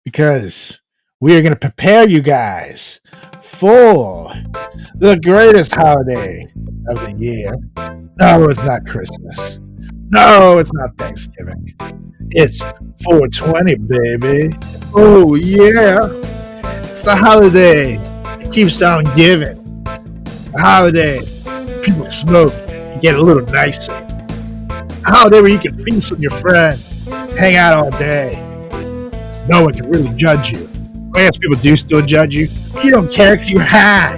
because we are going to prepare you guys for the greatest holiday of the year. No, it's not Christmas. No, it's not Thanksgiving. It's 420, baby. Oh, yeah. It's the holiday that keeps on giving. The holiday people smoke and get a little nicer. A holiday where you can feast with your friends, hang out all day. No one can really judge you. I guess people do still judge you. You don't care because you're high.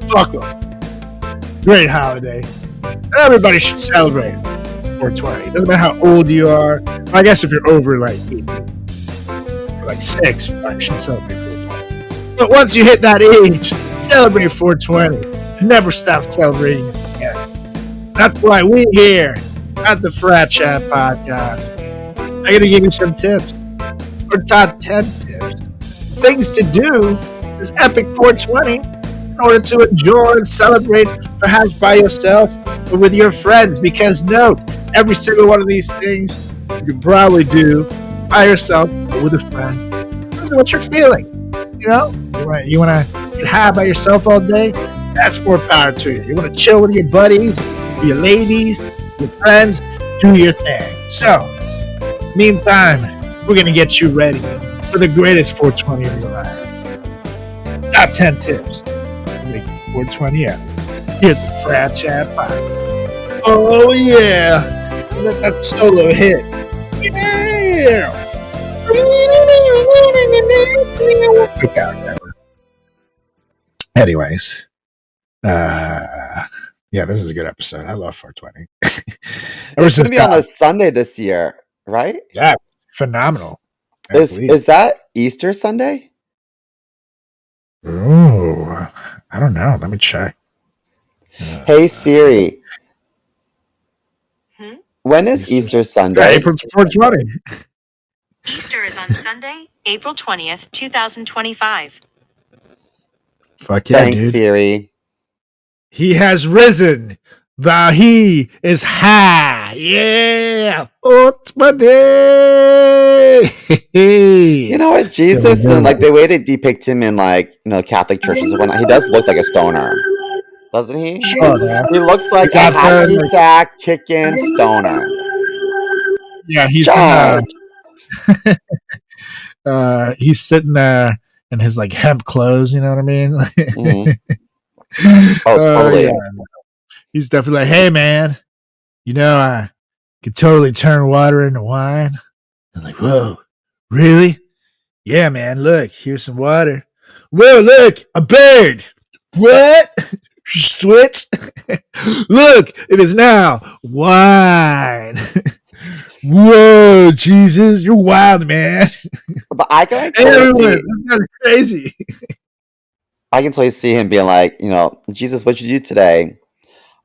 Fuck them. Great holiday. Everybody should celebrate 420. Doesn't matter how old you are. I guess if you're over 18 or 6, you probably should celebrate 420. But once you hit that age, celebrate 420. Never stop celebrating it again. That's why we here at the Frat Chat Podcast. I'm going to give you some tips. Or top 10 tips. Things to do this epic 420 in order to enjoy and celebrate, perhaps by yourself or with your friends. Because note, every single one of these things you can probably do by yourself or with a friend. Depends on what you're feeling. You want to get high by yourself all day? That's more power to you. You want to chill with your buddies, your ladies, your friends, do your thing. So, meantime, we're going to get you ready for the greatest 420 of your life. Top 10 tips to make 420 out. Here's the Frat Chat Podcast. Oh, yeah. That solo hit. Yeah. Okay. Anyways, yeah, this is a good episode. I love 420. Ever It's going since to be on a Sunday this year, right? yeah, phenomenal. I believe. Is that Easter Sunday? Ooh, I don't know. Let me check. Hey Siri, when is Easter. Easter Yeah, Sunday? April 420. Easter is on Sunday, April 20th, 2025. Fuck yeah, Thanks, dude. Siri. He has risen. The he is high. Yeah. Oh, it's my day. You know what, So we Jesus, and go. like the way they depict him in like Catholic churches and whatnot, he does look like a stoner, doesn't he? Sure, man. He looks like He's a out there. hacky Like, sack kicking stoner. yeah, he's been Charge. he's sitting there in his like hemp clothes, you know what I mean? Mhm. Oh, Oh yeah. totally. He's definitely like, hey man, I could totally turn water into wine. I'm like, whoa, really? Yeah, man, look, here's some water. Whoa, look, a bird. What? Switch. Look, it is now wine. Whoa, Jesus, you're wild, man. But I can like totally Everyone, see. this guy's crazy. I can totally see him being like, Jesus, what'd you do today?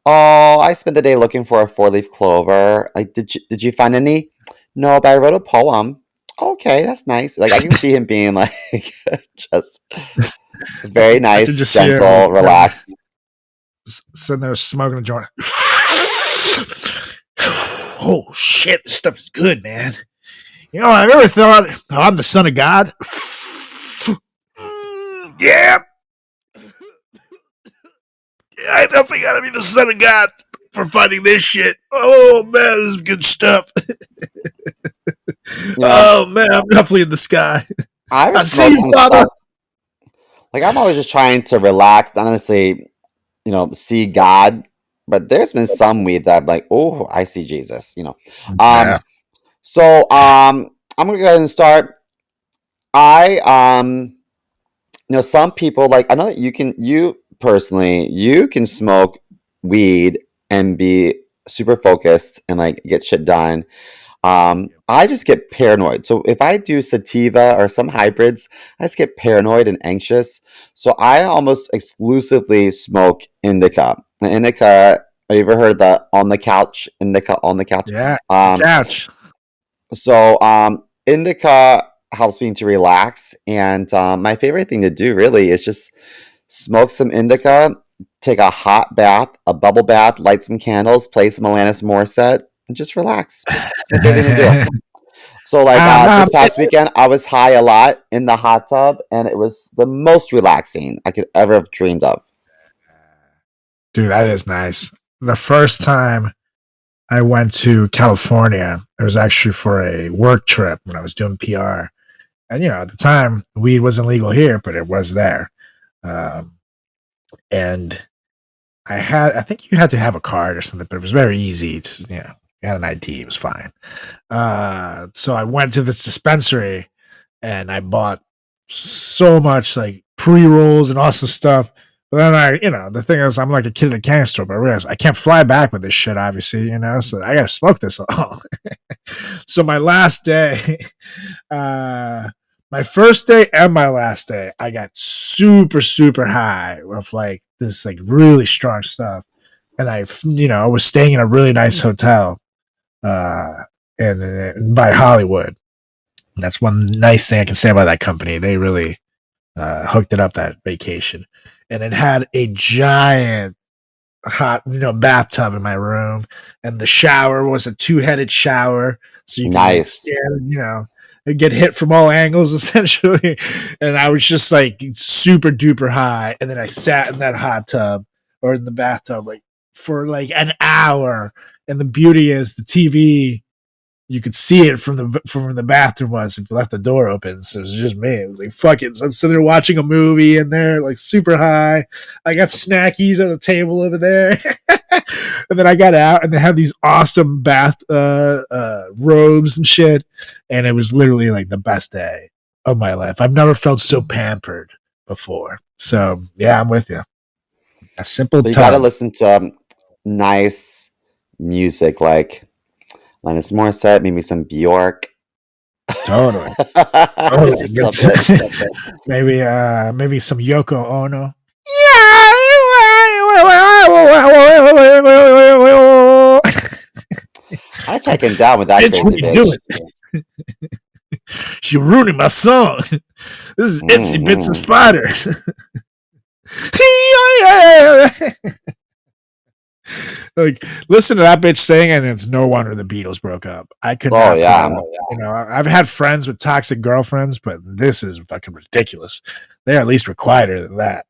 Oh, I spent the day looking for a four-leaf clover. Like, did you find any? No, but I wrote a poem. Okay, that's nice. Like, I can see him being like, just very I could nice, just see her like gentle, relaxed. sitting there smoking a joint. Oh shit, this stuff is good, man. I ever thought I'm the son of God? Yeah. I definitely gotta be the son of God for finding this shit. Oh man, this is good stuff. You know, Oh man, I'm definitely in the sky. I I would see smoke you, some Father. stuff. Like, I'm always just trying to relax, and honestly, see God. But there's been some weed that I'm like, oh, I see Jesus. Yeah. So I'm gonna go ahead and start. I some people like I know that you personally you can smoke weed and be super focused and like get shit done. I just get paranoid. So if I do sativa or some hybrids, I just get paranoid and anxious. So I almost exclusively smoke indica. Indica, have you ever heard the on the couch? Indica on the couch. Yeah. Um, Couch. so indica helps me to relax, and my favorite thing to do really is just smoke some indica, take a hot bath, a bubble bath, light some candles, play some Alanis Morissette, and just relax. It's my favorite thing to do. So like Nah, this past weekend, I was high a lot in the hot tub, and it was the most relaxing I could ever have dreamed of. dude, that is nice. The first time I went to California, it was actually for a work trip when I was doing PR. And, at the time, weed wasn't legal here, but it was there. Um, and I think you had to have a card or something, but it was very easy to, you had an ID, it was fine. So I went to this dispensary and I bought so much like pre rolls and awesome stuff. But then the thing is, I'm like a kid in a candy store, but I realized I can't fly back with this shit, obviously, so I gotta smoke this all. So my last day, my first day and my last day, I got super, super high with like this like really strong stuff. And I was staying in a really nice hotel, uh, and by Hollywood. That's one nice thing I can say about that company. They really hooked it up that vacation, and it had a giant hot bathtub in my room, and the shower was a two-headed shower, so you can like Nice. stand, and get hit from all angles essentially. And I was just like super duper high, and then I sat in that hot tub or in the bathtub like for like an hour. And the beauty is the TV you could see it from the bathroom was if you left the door open. So it was just me. It was like fuck it. So I'm sitting there watching a movie and they're like super high. I got snackies on the table over there. And then I got out and they had these awesome bath robes and shit. And it was literally like the best day of my life. I've never felt so pampered before. So yeah, I'm with you. A simple But you tub. gotta listen to nice music like Lennis Morissette, maybe some Bjork. Totally. You're so good. Maybe some Yoko Ono. I can't get down with that Bitch, what crazy you bitch. doing? You're ruining my song. This is Itsy Bitsy Spider. Like, listen to that bitch sing, and it's no wonder the Beatles broke up. I could Oh not. yeah. You know, I've had friends with toxic girlfriends, but this is fucking ridiculous. They're at least quieter than that.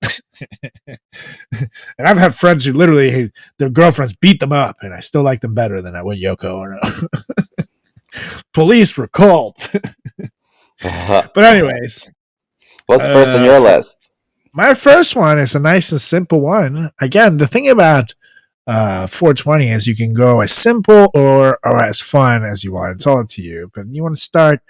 And I've had friends who literally their girlfriends beat them up, and I still like them better than I would Yoko Ono. Police were called. But anyways, What's first on your list? my first one is a nice and simple one. Again, the thing about 420 is you can go as simple or as fun as you want. It's all up to you. But you want to start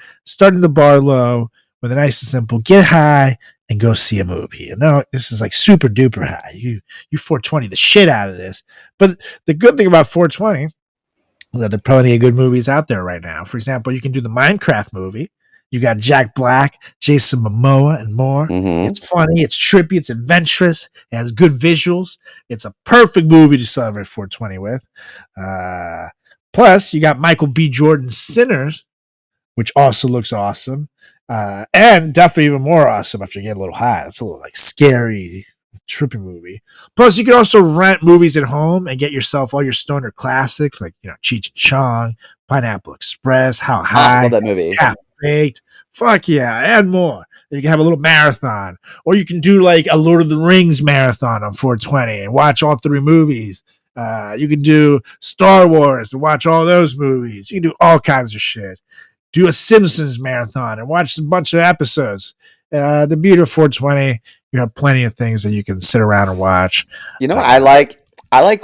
in the bar low with a nice and simple. Get high and go see a movie. You know, this is like super duper high. You 420 the shit out of this. But the good thing about 420 is that there are plenty of good movies out there right now. For example, you can do the Minecraft movie. You got Jack Black, Jason Momoa, and more. Mm-hmm. It's funny, it's trippy, it's adventurous, it has good visuals. It's a perfect movie to celebrate 420 with. Plus, you got Michael B. Jordan's Sinners, which also looks awesome. And definitely even more awesome after you get a little high. It's a little like scary, trippy movie. Plus, you can also rent movies at home and get yourself all your stoner classics like, you know, Cheech and Chong, Pineapple Express, How High, I love that movie. Half Baked, fuck yeah, and more. You can have a little marathon, or you can do like a Lord of the Rings marathon on 420 and watch all 3 movies. You can do Star Wars and watch all those movies. You can do all kinds of shit. Do a Simpsons marathon and watch a bunch of episodes. The beauty of 420, you have plenty of things that you can sit around and watch. You know, I like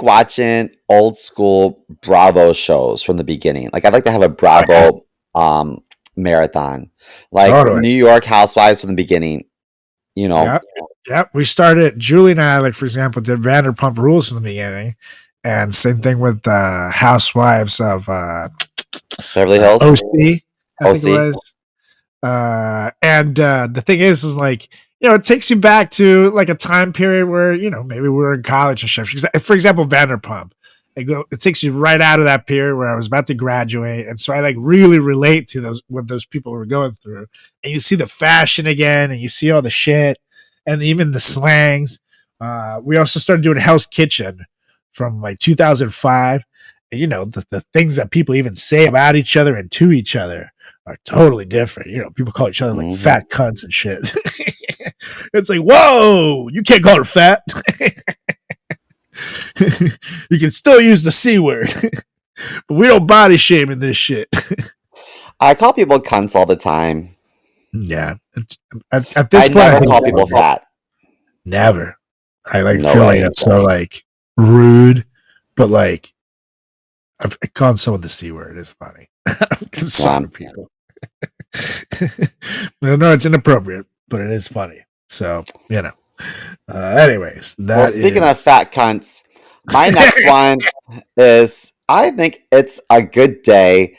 watching old school Bravo shows from the beginning. Like I'd like to have a Bravo marathon, like Totally. New York Housewives from the beginning. You know, Yep. We started. Julie and I, like for example, did Vanderpump Rules from the beginning, and same thing with Housewives of Beverly Hills, OC. I think OC. it was. And the thing is like, you know, it takes you back to like a time period where, you know, maybe we were in college and shit. For example, Vanderpump. It takes you right out of that period where I was about to graduate, and so I like really relate to what those people were going through. And you see the fashion again, and you see all the shit, and even the slangs. We also started doing Hell's Kitchen from like 2005. And, you know, the things that people even say about each other and to each other are totally different. You know, people call each other like fat cunts and shit. It's like, whoa, you can't call her fat. You can still use the C word, but we don't body shame in this shit. I call people cunts all the time. Yeah. At this point, never call people fat. Never. I like No feel way. like it's so like rude, but like I've called someone the C word is funny. Some people. No, it's inappropriate, but it is funny. So, you know. Anyways, Speaking of fat cunts, my next one is I think it's a good day,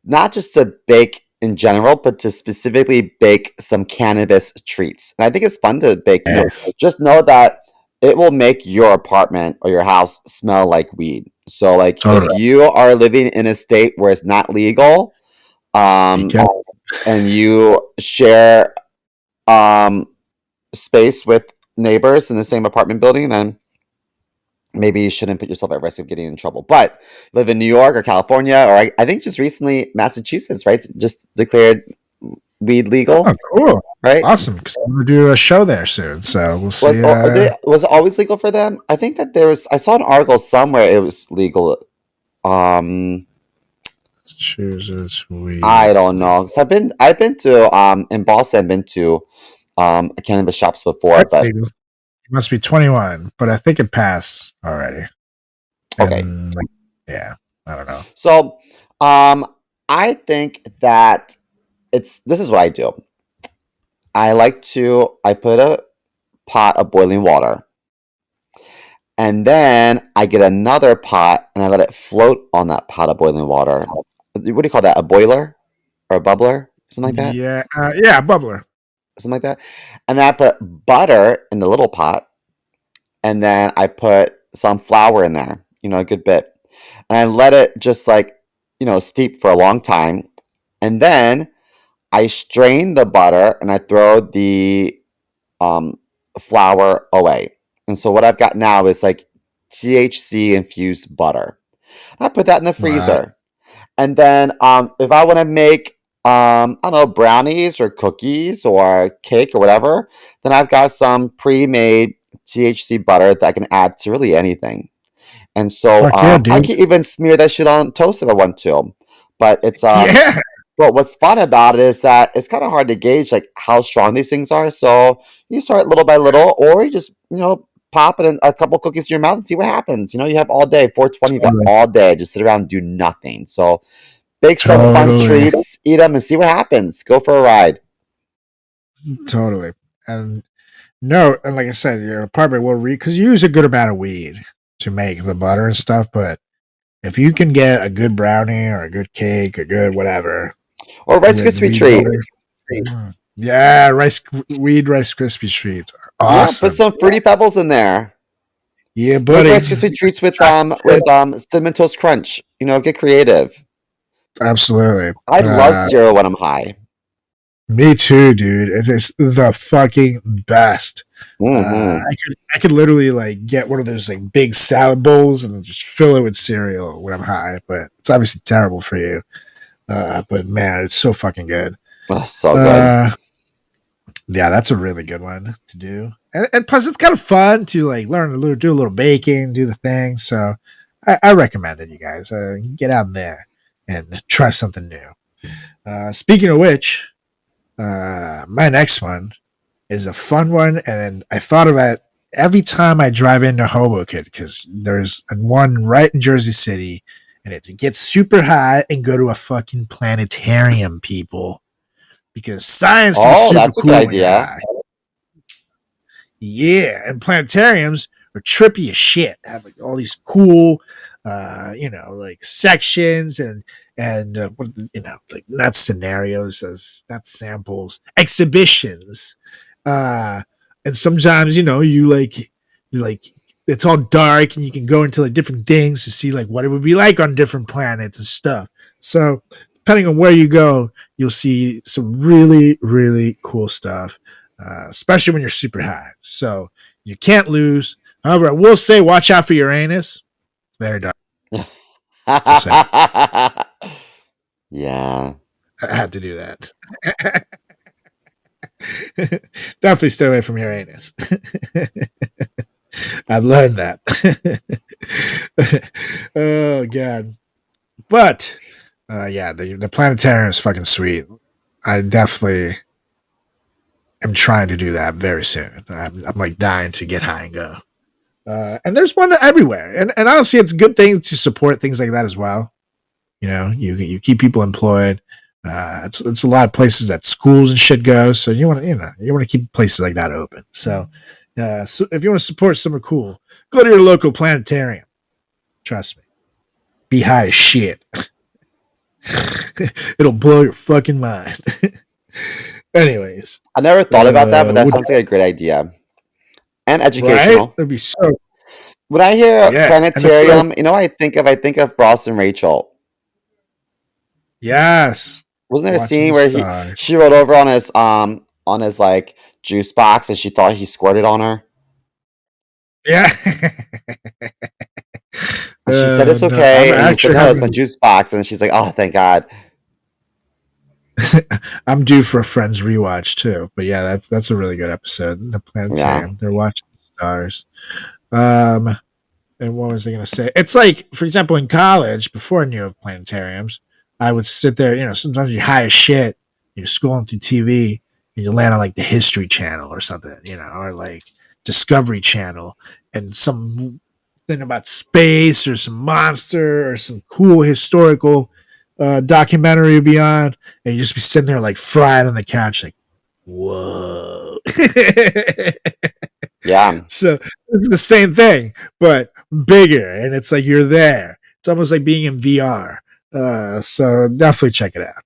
not just to bake in general, but to specifically bake some cannabis treats. And I think it's fun to bake. You know, just know that it will make your apartment or your house smell like weed. So, like, if you are living in a state where it's not legal, and you share space with neighbors in the same apartment building, then maybe you shouldn't put yourself at risk of getting in trouble. But live in New York or California, or I think just recently Massachusetts, right? Just declared weed legal. Oh, cool. Right? Awesome. Because I'm going to do a show there soon. So we'll see. Was it always legal for them? I think that I saw an article somewhere it was legal. chooses weed. I don't know. So I've been to in Boston. I've been to cannabis shops before, That's but legal. You must be 21, but I think it passed already. okay. And like, yeah, I don't know. So I think that this is what I do. I put a pot of boiling water, and then I get another pot and I let it float on that pot of boiling water. What do you call that? A boiler or a bubbler? Something like that? Yeah, yeah, bubbler. Something like that. And then I put butter in the little pot, and then I put some flour in there, a good bit. And I let it just steep for a long time. And then I strain the butter and I throw the um, flour away. And so what I've got now is like THC infused butter. I put that in the Wow. freezer. And then if I want to make I don't know, brownies or cookies or cake or whatever, then I've got some pre-made THC butter that I can add to really anything. And so Fuck yeah, I dude. can even smear that shit on toast if I want to. But it's Yeah, but what's fun about it is that it's kind of hard to gauge like how strong these things are. So you start little by little, or you just pop it in a couple cookies in your mouth and see what happens. You have all day, 420, you got totally. all day. Just sit around and do nothing. So bake some fun Totally. treats, eat them, and see what happens. Go for a ride. Totally. And no, and like I said, your apartment will read because you use a good amount of weed to make the butter and stuff. But if you can get a good brownie or a good cake, a good whatever Or Rice with Krispie weed treat. butter, yeah, Rice Krispie treats are Yeah, put awesome. some fruity pebbles in there. Yeah, Make buddy. Rice Krispie treats Chocolate chip. with cinnamon toast crunch. Get creative. Absolutely. I love cereal when I'm high. Me too, dude. It is the fucking best. Mm-hmm. I could literally like get one of those like big salad bowls and just fill it with cereal when I'm high, but it's obviously terrible for you. But man, it's so fucking good. Oh, so good. Uh, yeah, that's a really good one to do. And plus, it's kind of fun to like learn do a little baking, do the thing. So I recommend it, you guys. Get out there and try something new. Speaking of which, my next one is a fun one, and I thought of it every time I drive into Hoboken because there's one right in Jersey City, and it's get super high and go to a fucking planetarium, people, because science can be Oh, super that's a good cool when you're idea. high. Yeah, and planetariums are trippy as shit. They have like all these cool, like sections and like not scenarios as not samples, exhibitions. Uh, and sometimes you like it's all dark and you can go into like different things to see like what it would be like on different planets and stuff. So depending on where you go, you'll see some really really cool stuff, especially when you're super high. So you can't lose. However, I will say, watch out for Uranus. It's very dark. Just saying. Yeah. I had to do that. Definitely stay away from Uranus. I've learned that. Oh god. But yeah, the planetarium is fucking sweet. I definitely am trying to do that very soon. I'm like dying to get high and go. And there's one everywhere. And honestly, it's a good thing to support things like that as well. You keep people employed. It's a lot of places that schools and shit go. So you want to keep places like that open. So if you want to support somewhere cool, go to your local planetarium. Trust me. Be high as shit. It'll blow your fucking mind. Anyways, I never thought about that, but that would sounds like a great idea. And right? educational. It'd be so When I hear yeah, and it's like planetarium, I think of Ross and Rachel. yes, Wasn't there a watching scene the where stars. she rolled over on his like juice box and she thought he squirted on her? Yeah. And she said it's No, I'm okay, and he said actually no, it's my having. juice box, and she's like, oh, thank God. I'm due for a Friends rewatch too, but yeah, that's a really good episode. The Yeah. planetarium, they're watching the stars. Um, and what was I going to say? It's like, for example, in college, before I knew of planetariums, I would sit there. Sometimes you're high as shit. You're scrolling through TV and you land on like the History Channel or something, or like Discovery Channel, and some thing about space or some monster or some cool historical documentary beyond, and you just be sitting there like fried on the couch, like, whoa. Yeah. So it's the same thing, but bigger, and it's like you're there. It's almost like being in VR. So definitely check it out.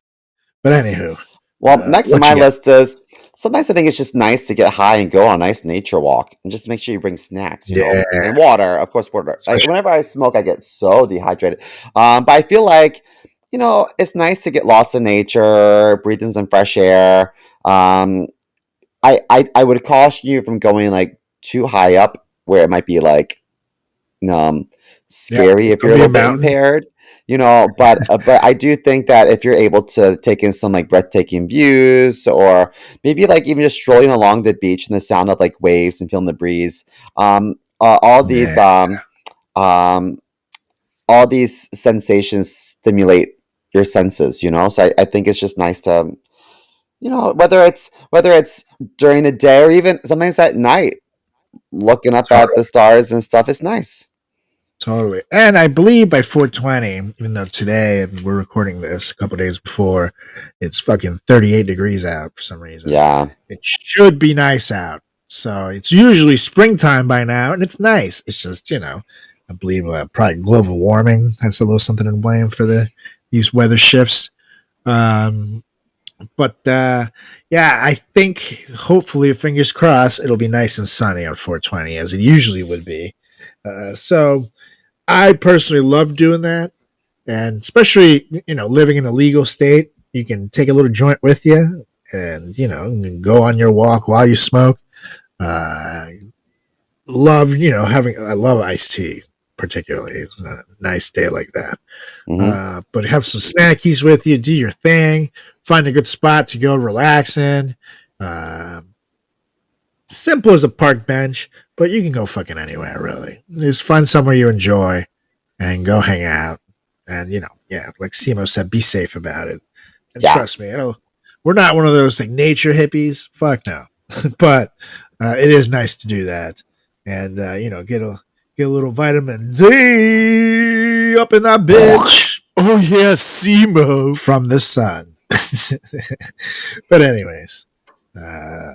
But anywho, Well, next on what my you got? list is sometimes I think it's just nice to get high and go on a nice nature walk and just make sure you bring snacks, Yeah, and water, of course, water. Like especially whenever I smoke, I get so dehydrated. But I feel like, it's nice to get lost in nature, breathe in some fresh air. Um, I would caution you from going like too high up where it might be like um, yeah. scary if There'll you're a be a little bit mountain. impaired, but I do think that if you're able to take in some like breathtaking views, or maybe like even just strolling along the beach and the sound of like waves and feeling the breeze, all these Yeah, um, all these sensations stimulate your senses, so I think it's just nice to, whether it's during the day or even sometimes at night, looking up at totally, the stars and stuff is nice. totally. And I believe by 420, even though today and we're recording this a couple days before, it's fucking 38 degrees out for some reason. Yeah. It should be nice out. So it's usually springtime by now, and it's nice. It's just, I believe probably global warming has a little something to blame for these weather shifts. Um, but yeah, I think hopefully, fingers crossed, it'll be nice and sunny on 420 as it usually would be. So I personally love doing that, and especially living in a legal state, you can take a little joint with you, and you can go on your walk while you smoke. Uh, love having I love iced tea particularly. It's a nice day like that. Hmm. But have some snackies with you, do your thing, find a good spot to go relax in. Uh, Simple as a park bench, but you can go fucking anywhere really. Just find somewhere you enjoy and go hang out. And yeah, like CMO said, be safe about it. And Yeah. trust me, we're not one of those like nature hippies. Fuck no. But it is nice to do that, and get a little vitamin D up in that bitch. Oh yeah, SEMO from the sun. But anyways, uh,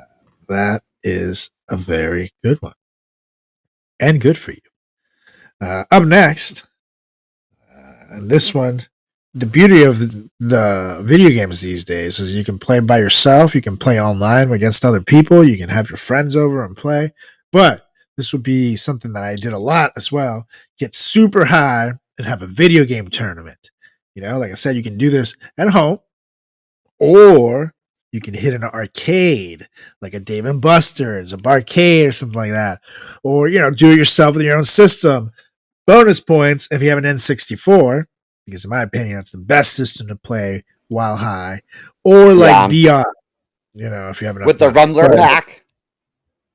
that is a very good one and good for you. Up next, and this one, the beauty of the video games these days is you can play by yourself, you can play online against other people, you can have your friends over and play. But this would be something that I did a lot as well. Get super high and have a video game tournament. Like I said, you can do this at home, or you can hit an arcade, like a Dave and Buster's, a barcade, or something like that. Or, do it yourself with your own system. Bonus points if you have an N64, because in my opinion, that's the best system to play while high. Or like Yeah. VR, if you have enough With the money. Rumbler pack.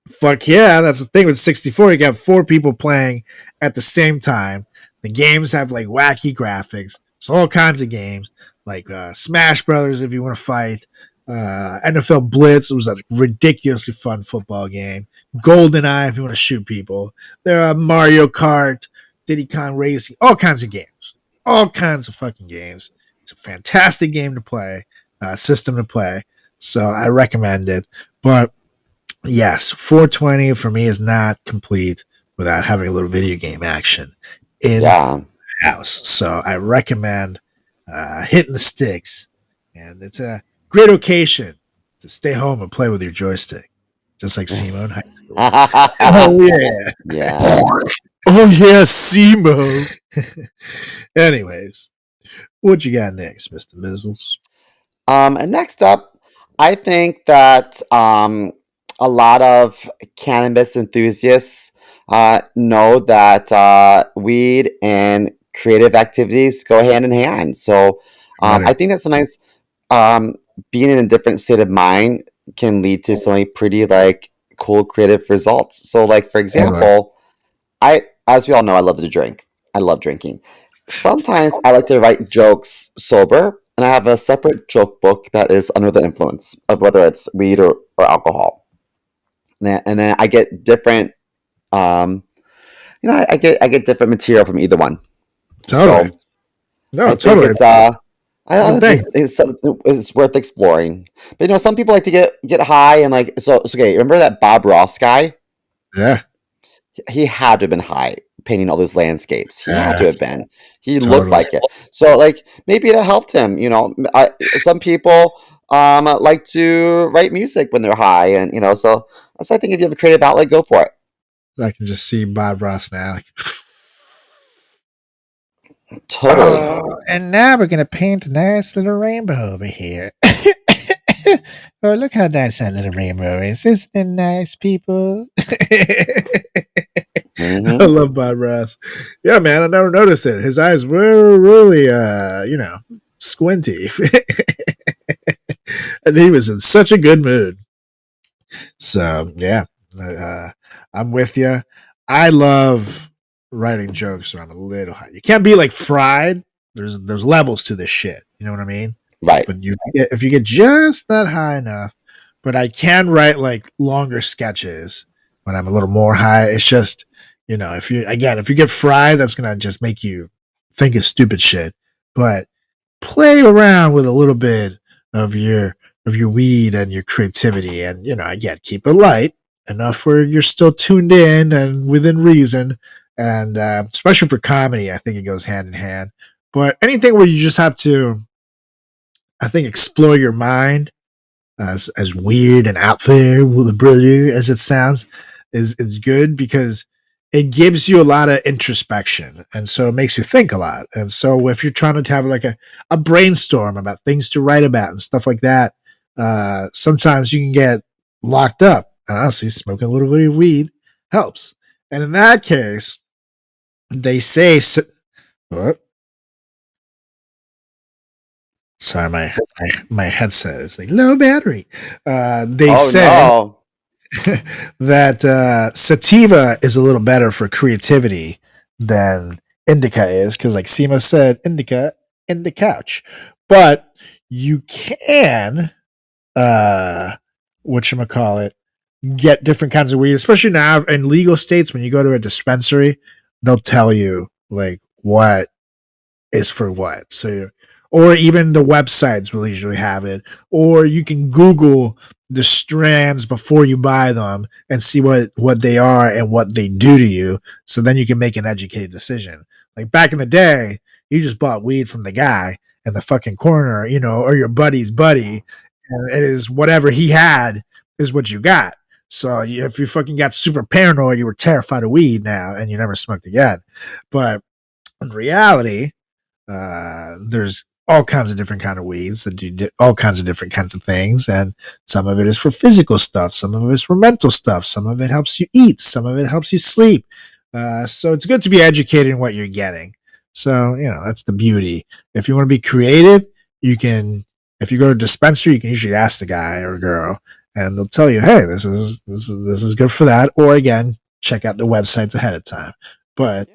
Fuck yeah, that's the thing with 64. You got 4 people playing at the same time. The games have like wacky graphics. So all kinds of games, like Smash Brothers if you want to fight. NFL Blitz, it was a ridiculously fun football game. GoldenEye if you want to shoot people. There are Mario Kart, Diddy Kong Racing, all kinds of games. All kinds of fucking games. It's a fantastic game to play, system to play. So I recommend it. But yes, 420 for me is not complete without having a little video game action in Yeah. the house. So I recommend hitting the sticks, and it's a great occasion to stay home and play with your joystick, just like SEMO in high school. Oh yeah, Yeah. oh yeah, SEMO. Anyways, what you got next, Mister Mizzles? And next up, I think that a lot of cannabis enthusiasts know that weed and creative activities go hand in hand. So Got I it. think that sometimes um, being in a different state of mind can lead to some like, pretty like cool creative results. So, like for Totally. example, as we all know, I love to drink. I love drinking. Sometimes I like to write jokes sober, and I have a separate joke book that is under the influence of whether it's weed or alcohol. And then I get different, um, I get different material from either one. Totally. So No, I think totally. The I thing. think it's worth exploring. But some people like to get high and like so. It's okay. Remember that Bob Ross guy? Yeah. He had to have been high painting all those landscapes. He had Yeah. to have been. He looked Totally. like it. So like maybe that helped him. Some people like to write music when they're high, and so I think if you have a creative outlet, go for it. I can just see Bob Ross now. Like, Totally. oh, and now we're gonna paint a nice little rainbow over here. Oh, look how nice that little rainbow is. Isn't it nice, people? I Hmm. love Bob Ross. Yeah, man, I never noticed it. His eyes were really, squinty. And he was in such a good mood. So, yeah, uh, I'm with you. I love writing jokes when I'm a little high. You can't be like fried. There's levels to this shit. You know what I mean? Right. But if you get just not high enough, but I can write like longer sketches when I'm a little more high. It's just if you get fried, that's gonna just make you think of stupid shit. But play around with a little bit of your weed and your creativity, and again, keep it light enough where you're still tuned in and within reason. And especially for comedy, I think it goes hand in hand. But anything where you just have to, I think, explore your mind, as weird and out there with a brother as it sounds, is good because it gives you a lot of introspection, and so it makes you think a lot. And so if you're trying to have like a brainstorm about things to write about and stuff like that, sometimes you can get locked up. And honestly, smoking a little bit of weed helps. And in that case, they say, what? Sorry, my headset is like low battery. They Oh say no. that sativa is a little better for creativity than indica is, because like Simo said, indica in the couch. But you can whatchamacallit, get different kinds of weed, especially now in legal states. When you go to a dispensary, they'll tell you like what is for what. So, or even the websites will usually have it, or you can Google the strands before you buy them and see what they are and what they do to you. So then you can make an educated decision. Like back in the day, you just bought weed from the guy in the fucking corner, or your buddy's buddy, and it is whatever he had is what you got. So if you fucking got super paranoid, you were terrified of weed now, and you never smoked again. But in reality, there's all kinds of different kind of weeds that do all kinds of different kinds of things, and some of it is for physical stuff, some of it is for mental stuff, some of it helps you eat, some of it helps you sleep. So it's good to be educated in what you're getting. So that's the beauty. If you want to be creative, you can. If you go to a dispensary, you can usually ask the guy or girl, and they'll tell you, "Hey, this is good for that." Or again, check out the websites ahead of time. But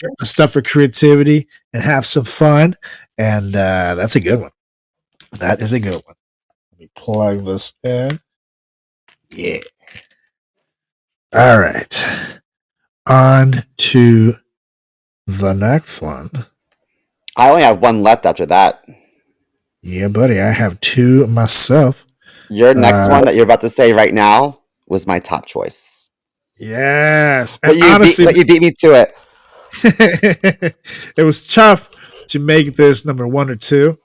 get the stuff for creativity and have some fun. And that's a good one. That is a good one. Let me plug this in. Yeah. All right. On to the next one. I only have one left after that. Yeah, buddy. I have two myself. Your next one that you're about to say right now was my top choice. Yes. But And honestly, you beat me to it. it was tough to make this number one or two.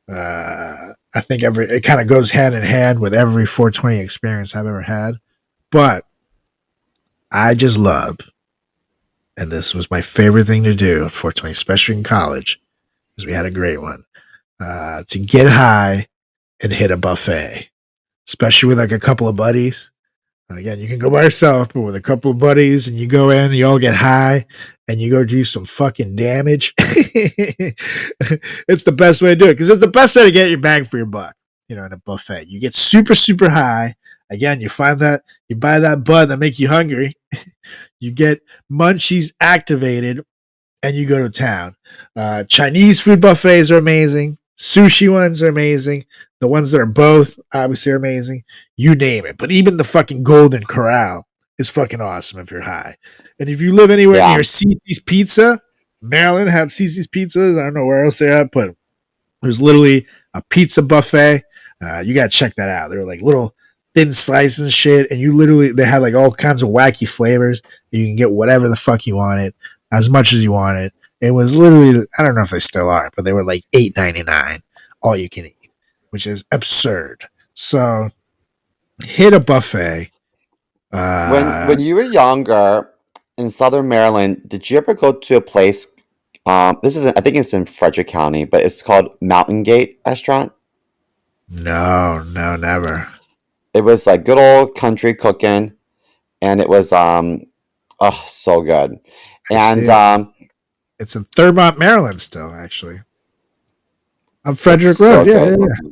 I think it kind of goes hand in hand with every 420 experience I've ever had. But I just love, and this was my favorite thing to do at 420, especially in college, because we had a great one, to get high and hit a buffet, especially with like a couple of buddies. Again, you can go by yourself, but with a couple of buddies, and you go in, you all get high, and you go do some fucking damage. It's the best way to do it, because it's the best way to get your bang for your buck. In a buffet, you get super, super high. Again, you buy that bud that make you hungry. You get munchies activated, and you go to town. Chinese food buffets are amazing. Sushi ones are amazing. The ones that are both obviously are amazing. You name it. But even the fucking Golden Corral is fucking awesome if you're high. And if you live anywhere Yeah. near Cece's Pizza, Maryland had Cece's Pizzas. I don't know where else they're at, but there's literally a pizza buffet. You gotta check that out. They're like little thin slices and shit, and they had like all kinds of wacky flavors. You can get whatever the fuck you wanted, as much as you wanted. It was literally, I don't know if they still are, but they were like $8.99 all you can eat, which is absurd. So hit a buffet. When you were younger in Southern Maryland, did you ever go to a place? This is I think it's in Frederick County, but it's called Mountain Gate Restaurant. No, never. It was like good old country cooking, and it was oh, so good. I see And it. It's in Thurmont, Maryland, still actually on it's Frederick so Road. Yeah, good. yeah, yeah.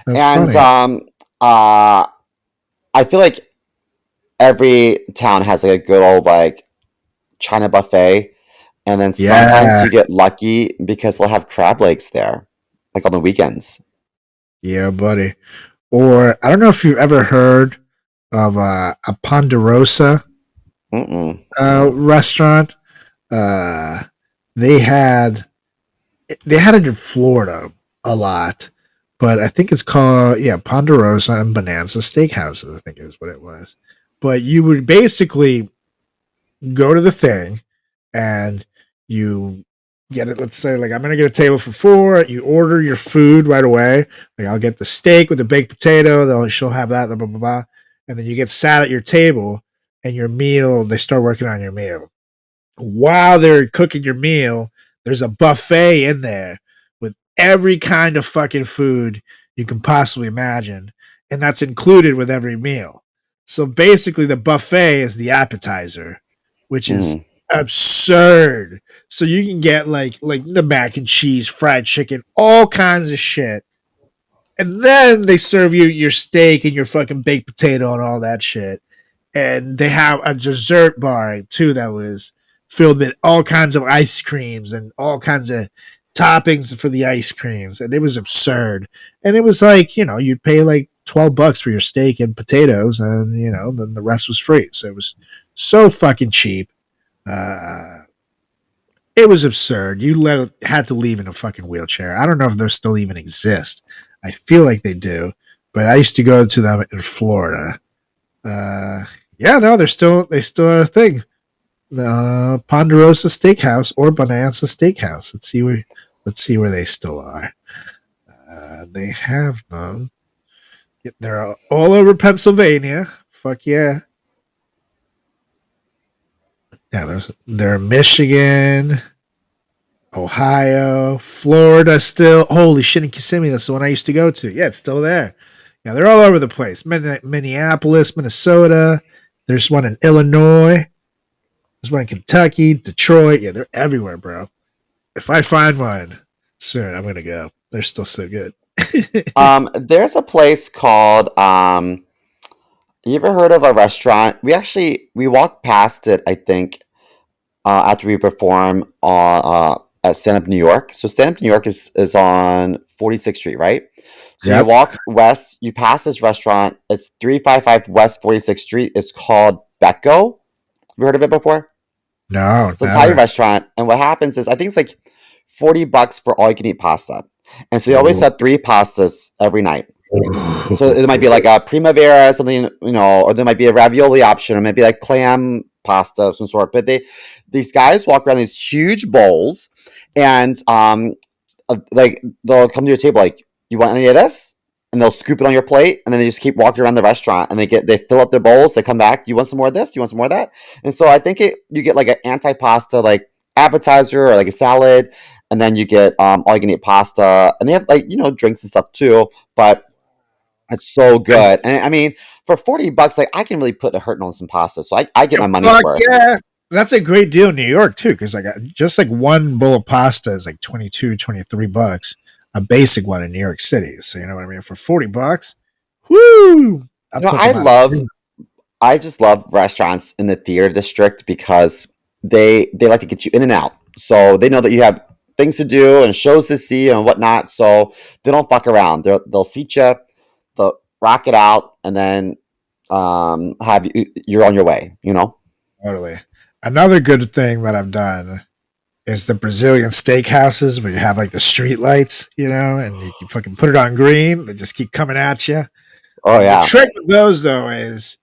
That's And funny. uh I feel like every town has like a good old like China buffet, and then sometimes Yeah, you get lucky because they'll have crab legs there, like on the weekends. yeah, buddy. Or I don't know if you've ever heard of a Ponderosa Mm-mm. restaurant. Uh, they had they had it in Florida a lot, but I think it's called Ponderosa and Bonanza Steakhouses. I think is what it was. But you would basically go to the thing and you get it. Let's say like I'm gonna get a table for four. You order your food right away. Like I'll get the steak with the baked potato. She'll have that. Blah blah blah, blah. And then you get sat at your table and your meal. They start working on your meal. While they're cooking your meal, there's a buffet in there with every kind of fucking food you can possibly imagine, and that's included with every meal. So basically, the buffet is the appetizer, which is Mm. absurd. So you can get like the mac and cheese, fried chicken, all kinds of shit, and then they serve you your steak and your fucking baked potato and all that shit. And they have a dessert bar too that was filled with all kinds of ice creams and all kinds of toppings for the ice creams, and it was absurd. And it was like you'd pay like $12 for your steak and potatoes, and then the rest was free. So it was so fucking cheap. Uh, it was absurd. Had to leave in a fucking wheelchair. I don't know if they still even exist. I feel like they do, but I used to go to them in Florida. Uh, yeah, no, they still are a thing. Ponderosa Steakhouse or Bonanza Steakhouse. Let's see where they still are. They have them. They're all over Pennsylvania. Fuck yeah. Yeah, they're Michigan, Ohio, Florida still. Holy shit, in Kissimmee, that's the one I used to go to. Yeah, it's still there. Yeah, they're all over the place. Minneapolis, Minnesota. There's one in Illinois. There's one in Kentucky, Detroit. Yeah, they're everywhere, bro. If I find one soon, I'm gonna go. They're still so good. There's a place called you ever heard of a restaurant? We walked past it, I think, after we perform at Stand Up New York. So Stand Up New York is on 46th Street, right? So you Yep. walk west, you pass this restaurant. It's 355 West 46th Street. It's called Becco. Have you heard of it before? No, It's an Italian never. restaurant, and what happens is I think it's like $40 for all you can eat pasta. And so they always Ooh. have three pastas every night. So it might be like a primavera, something, or there might be a ravioli option, or maybe like clam pasta of some sort. But these guys walk around these huge bowls, and like they'll come to your table like, you want any of this? And they'll scoop it on your plate, and then they just keep walking around the restaurant, and they fill up their bowls. They come back. You want some more of this? Do you want some more of that? And so I think you get like an anti-pasta like appetizer or like a salad, and then you get all you can eat pasta, and they have like drinks and stuff too. But it's so I, good. And I mean, for $40, like I can really put a hurting on some pasta. So I get my money's fuck worth. yeah. That's a great deal in New York too, because like just like one bowl of pasta is like 22, $23. A basic one in New York City. So you know what I mean? For $40, whoo! I You know, put them out of business. I just love restaurants in the theater district because they like to get you in and out. So they know that you have things to do and shows to see and whatnot. So they don't fuck around. They'll seat you, they'll rock it out, and then have you're on your way. Totally. Another good thing that I've done is the Brazilian steakhouses where you have like the street lights, and you can fucking put it on green. They just keep coming at you. Oh The yeah, trick with those though is,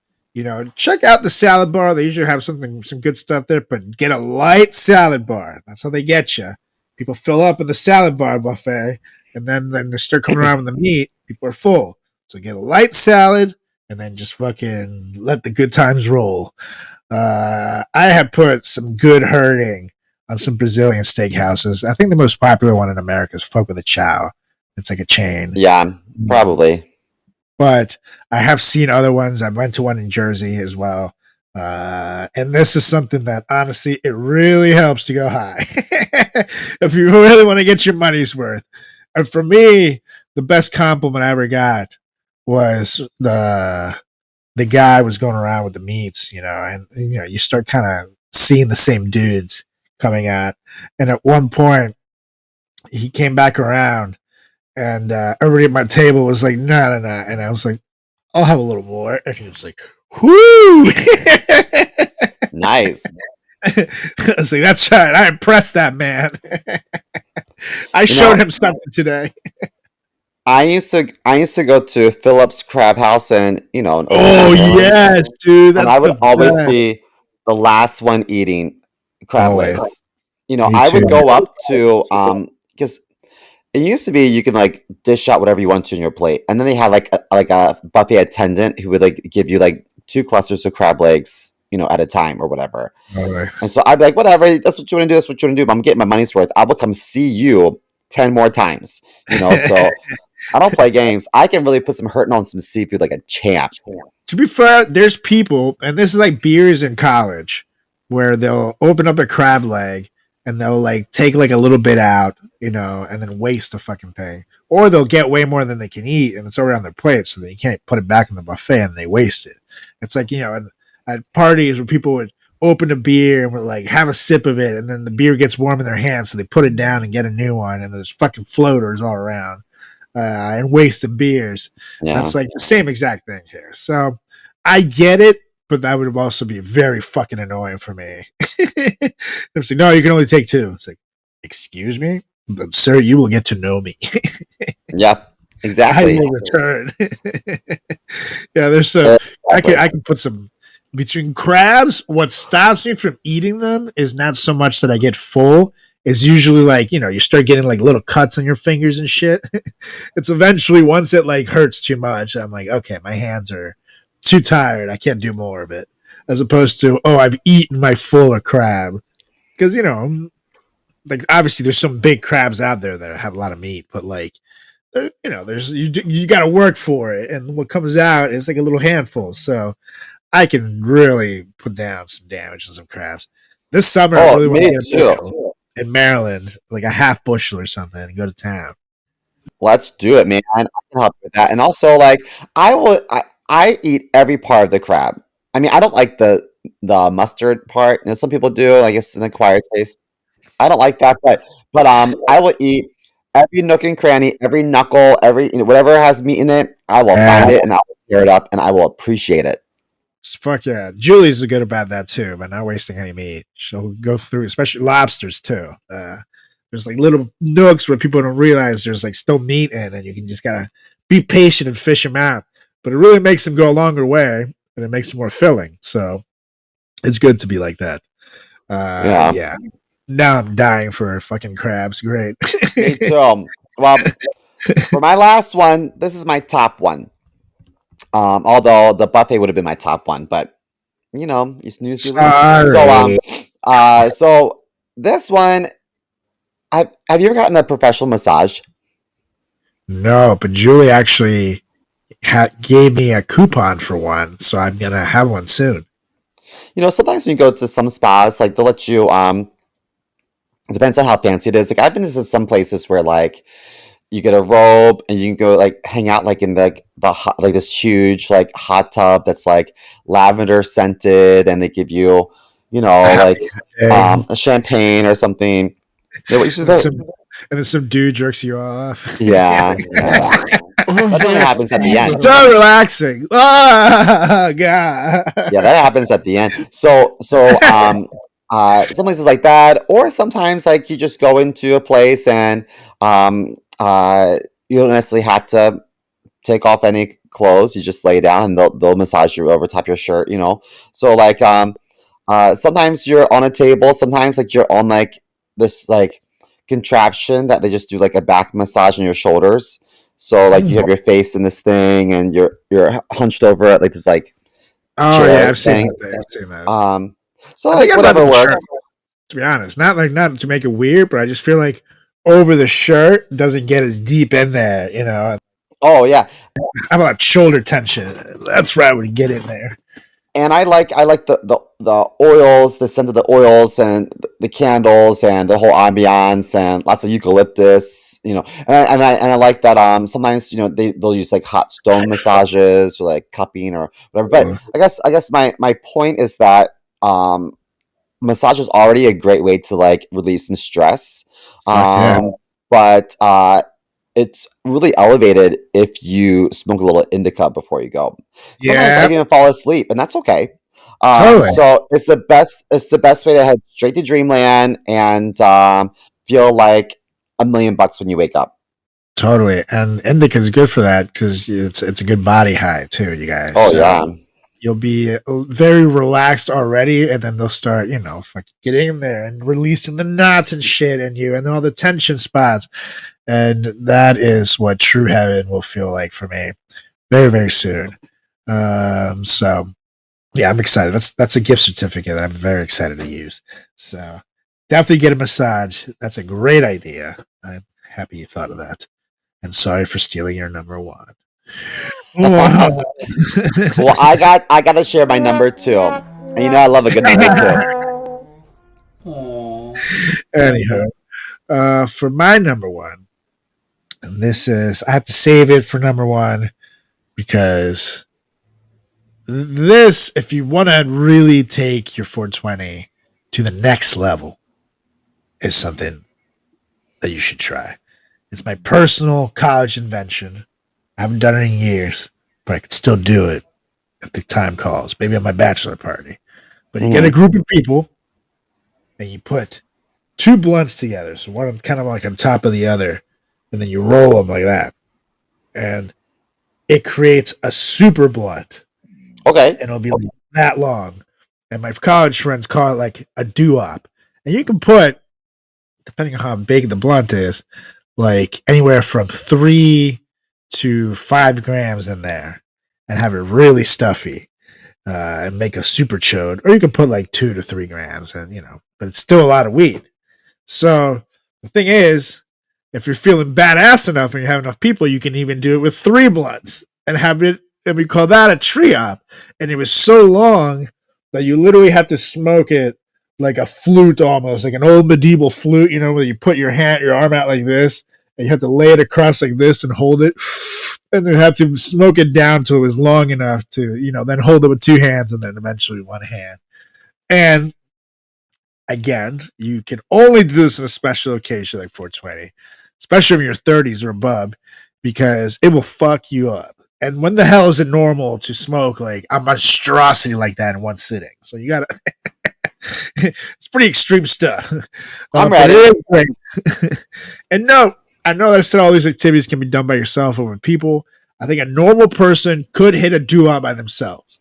check out the salad bar. They usually have some good stuff there, but get a light salad bar. That's how they get you. People fill up at the salad bar buffet, and then they start coming around with the meat. People are full, so get a light salad, and then just fucking let the good times roll. I have put some good hurting on some Brazilian steakhouses. I think the most popular one in America is Fogo de Chao. It's like a chain. yeah, probably. But I have seen other ones. I went to one in Jersey as well. And this is something that honestly, it really helps to go high if you really want to get your money's worth. And for me, the best compliment I ever got was the guy was going around with the meats, and you start kind of seeing the same dudes coming out. And at one point, he came back around, and everybody at my table was like, "No, no, no," and I was like, "I'll have a little more," and he was like, "Whoo!" Nice. I was like, "That's right. I impressed that man. I showed him something today." I used to go to Philip's Crab House and Oh yes, dude, and that's I would the always best. be the last one eating crab Always. legs. Me I would too. go up to because it used to be you can like dish out whatever you want to in your plate, and then they had like a buffet attendant who would like give you like 2 clusters of crab legs, at a time or whatever. Totally. And so I'd be like, whatever, that's what you want to do, that's what you want to do. But I'm getting my money's worth. I will come see you 10 more times. So I don't play games. I can really put some hurting on some seafood like a champ. To be fair, there's people, and this is like beers in college, where they'll open up a crab leg and they'll like take like a little bit out, and then waste the fucking thing. Or they'll get way more than they can eat and it's already on their plate, so they can't put it back in the buffet and they waste it. It's like, at parties where people would open a beer and would like have a sip of it, and then the beer gets warm in their hands, so they put it down and get a new one, and there's fucking floaters all around. And wasted beers. Yeah. That's like the same exact thing here. So I get it, but that would also be very fucking annoying for me. It's like, no, you can only take 2. It's like, excuse me? But sir, you will get to know me. Yep. I Exactly. will return. Yeah, there's some I can put some between crabs. What stops me from eating them is not so much that I get full. It's usually like, you start getting like little cuts on your fingers and shit. It's eventually once it like hurts too much, I'm like, okay, my hands are too tired. I can't do more of it. As opposed to, oh, I've eaten my full of crab. Because, like obviously there's some big crabs out there that have a lot of meat, but like, there's you got to work for it. And what comes out is like a little handful. So I can really put down some damage on some crabs. This summer, I Oh, really want to me get a too. bushel in Maryland, like a half bushel or something, and go to town. Let's do it, man. I can help with that. And also, like, I eat every part of the crab. I mean, I don't like the mustard part. Some people do. I guess an acquired taste. I don't like that, but I will eat every nook and cranny, every knuckle, every whatever has meat in it. I will Yeah, find it and I will tear it up and I will appreciate it. fuck yeah. Julie's good about that too, but not wasting any meat. She'll go through, especially lobsters too. There's like little nooks where people don't realize there's like still meat in, and you can just gotta be patient and fish them out. But it really makes them go a longer way, and it makes them more filling. So it's good to be like that. Yeah, Yeah. Now I'm dying for fucking crabs. Great. me too. Well, for my last one, this is my top one. Although the buffet would have been my top one, but you snooze, you lose. Sorry. So this one, have you ever gotten a professional massage? No, but Julie actually gave me a coupon for one, so I'm gonna have one soon. Sometimes when you go to some spas, like they'll let you. It depends on how fancy it is. Like I've been to some places where like you get a robe and you can go like hang out like in the hot, like this huge like hot tub that's like lavender scented, and they give you like Okay. a champagne or something. Yeah, what you should And then say? some, and then some dude jerks you off. Yeah, yeah. That normally happens at the end. So relaxing. Oh, God. Yeah, that happens at the end. Some places like that, or sometimes like you just go into a place and um, you don't necessarily have to take off any clothes. You just lay down and they'll massage you over top your shirt. So like sometimes you're on a table. Sometimes like you're on like this like contraption that they just do like a back massage on your shoulders. So like you have your face in this thing and you're hunched over it like this like Oh, yeah, chair I've seen thing. that. I've seen those. Um, so I think like I'd rather whatever the works. shirt, to be honest. Not to make it weird, but I just feel like over the shirt doesn't get as deep in there. Oh yeah, I have a lot of shoulder tension. That's where I would get in there. and I like the oils, the scent of the oils, and the candles, and the whole ambiance, and lots of eucalyptus. And I like that. Sometimes they'll use like hot stone massages or like cupping or whatever. But I guess my point is that massage is already a great way to like release some stress. Fuck yeah. But it's really elevated if you smoke a little indica before you go. Sometimes I Yeah, even fall asleep, and that's okay. totally. So it's the best way to head straight to dreamland and feel like $1,000,000 when you wake up. Totally. And indica is good for that because it's a good body high too, you guys. Oh So yeah. you'll be very relaxed already, and then they'll start, getting in there and releasing the knots and shit in you and all the tension spots. And that is what true heaven will feel like for me very, very soon. So yeah, I'm excited. That's a gift certificate that I'm very excited to use. So definitely get a massage. That's a great idea. I'm happy you thought of that. And sorry for stealing your number one. Wow. Well, I got to share my number two, and I love a good number two. Anyhow, for my number one, and this is, I have to save it for number one because this, if you want to really take your 420 to the next level, is something that you should try. It's my personal college invention. I haven't done it in years, but I could still do it if the time calls. Maybe on my bachelor party. But you get a group of people and you put two blunts together. So one kind of like on top of the other, and then you roll them like that. And it creates a super blunt, Okay. and it'll be like that long. And my college friends call it like a doo-wop. And you can put, depending on how big the blunt is, like anywhere from 3 to 5 grams in there and have it really stuffy and make a super chode. Or you can put like 2 to 3 grams and, but it's still a lot of weed. So the thing is, if you're feeling badass enough and you have enough people, you can even do it with 3 blunts and have it, and we call that a tree-op. And it was so long that you literally had to smoke it like a flute almost, like an old medieval flute, where you put your arm out like this, and you have to lay it across like this and hold it. And then have to smoke it down till it was long enough to, then hold it with 2 hands and then eventually one hand. And again, you can only do this in a special occasion like 420, especially in your 30s or above, because it will fuck you up. And when the hell is it normal to smoke like a monstrosity like that in one sitting? So you gotta, it's pretty extreme stuff. I'm But ready. it is great. And no, I know I said all these activities can be done by yourself or with people. I think a normal person could hit a doo-wop by themselves.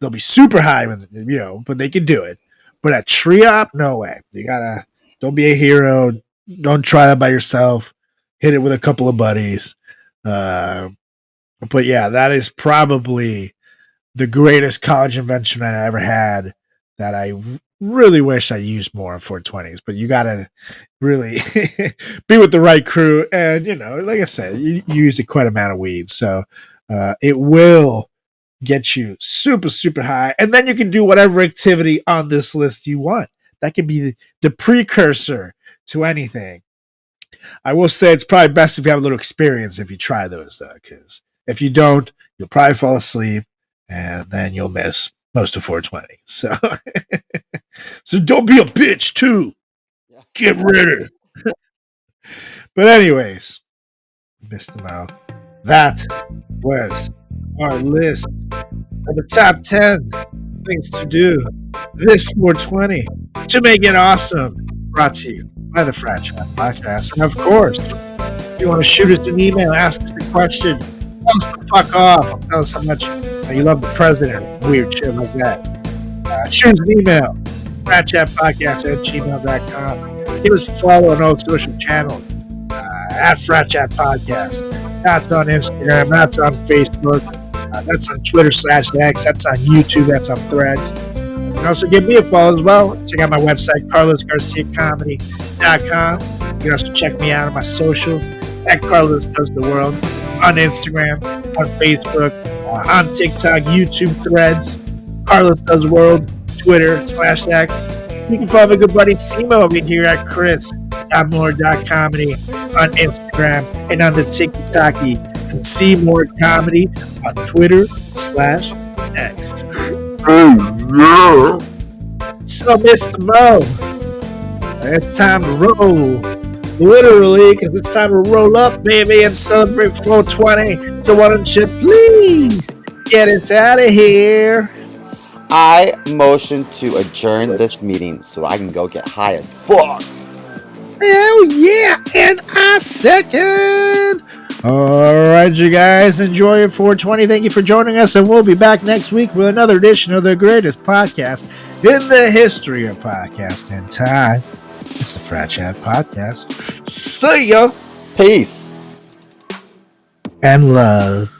They'll be super high with it, but they can do it. But a tree-op, no way. You gotta, don't be a hero. Don't try that by yourself. Hit it with a couple of buddies. But yeah, that is probably the greatest college invention I ever had that I really wish I used more in 420s. But you gotta really be with the right crew. And, like I said, you use a quite amount of weed. So it will get you super, super high. And then you can do whatever activity on this list you want. That could be the precursor to anything. I will say it's probably best if you have a little experience if you try those, though, because if you don't, you'll probably fall asleep and then you'll miss most of 420. So, So don't be a bitch too. Get ready. But anyways, Mr. Mo, that was our list of the top 10 things to do this 420 to make it awesome. Brought to you by the Frat Chat Podcast. And of course, if you want to shoot us an email, ask us a question, tell us to fuck off, or tell us how much you love the president, weird shit like that. Shoot us an email, fratchatpodcast@gmail.com. Give us a follow on all social channels at Frat Chat Podcast. That's on Instagram, that's on Facebook, that's on Twitter/X, that's on YouTube, that's on Threads. You can also give me a follow as well. Check out my website, carlosgarciacomedy.com. You can also check me out on my socials at Carlos Does the World, on Instagram, on Facebook, on TikTok, YouTube, Threads, Carlos Does World, Twitter/X. You can follow my good buddy CMO over here at chris.moore.comedy on Instagram and on the TikTok and CMore Comedy on Twitter/X. So, Mr. Mo, it's time to roll. Literally, because it's time to roll up, baby, and celebrate 420. So why don't you please get us out of here? I motion to adjourn this meeting so I can go get high as fuck. Hell yeah, and I second. All right, you guys, enjoy your 420. Thank you for joining us, and we'll be back next week with another edition of the greatest podcast in the history of podcasting time. It's the Frat Chat Podcast. See ya. Peace. And love.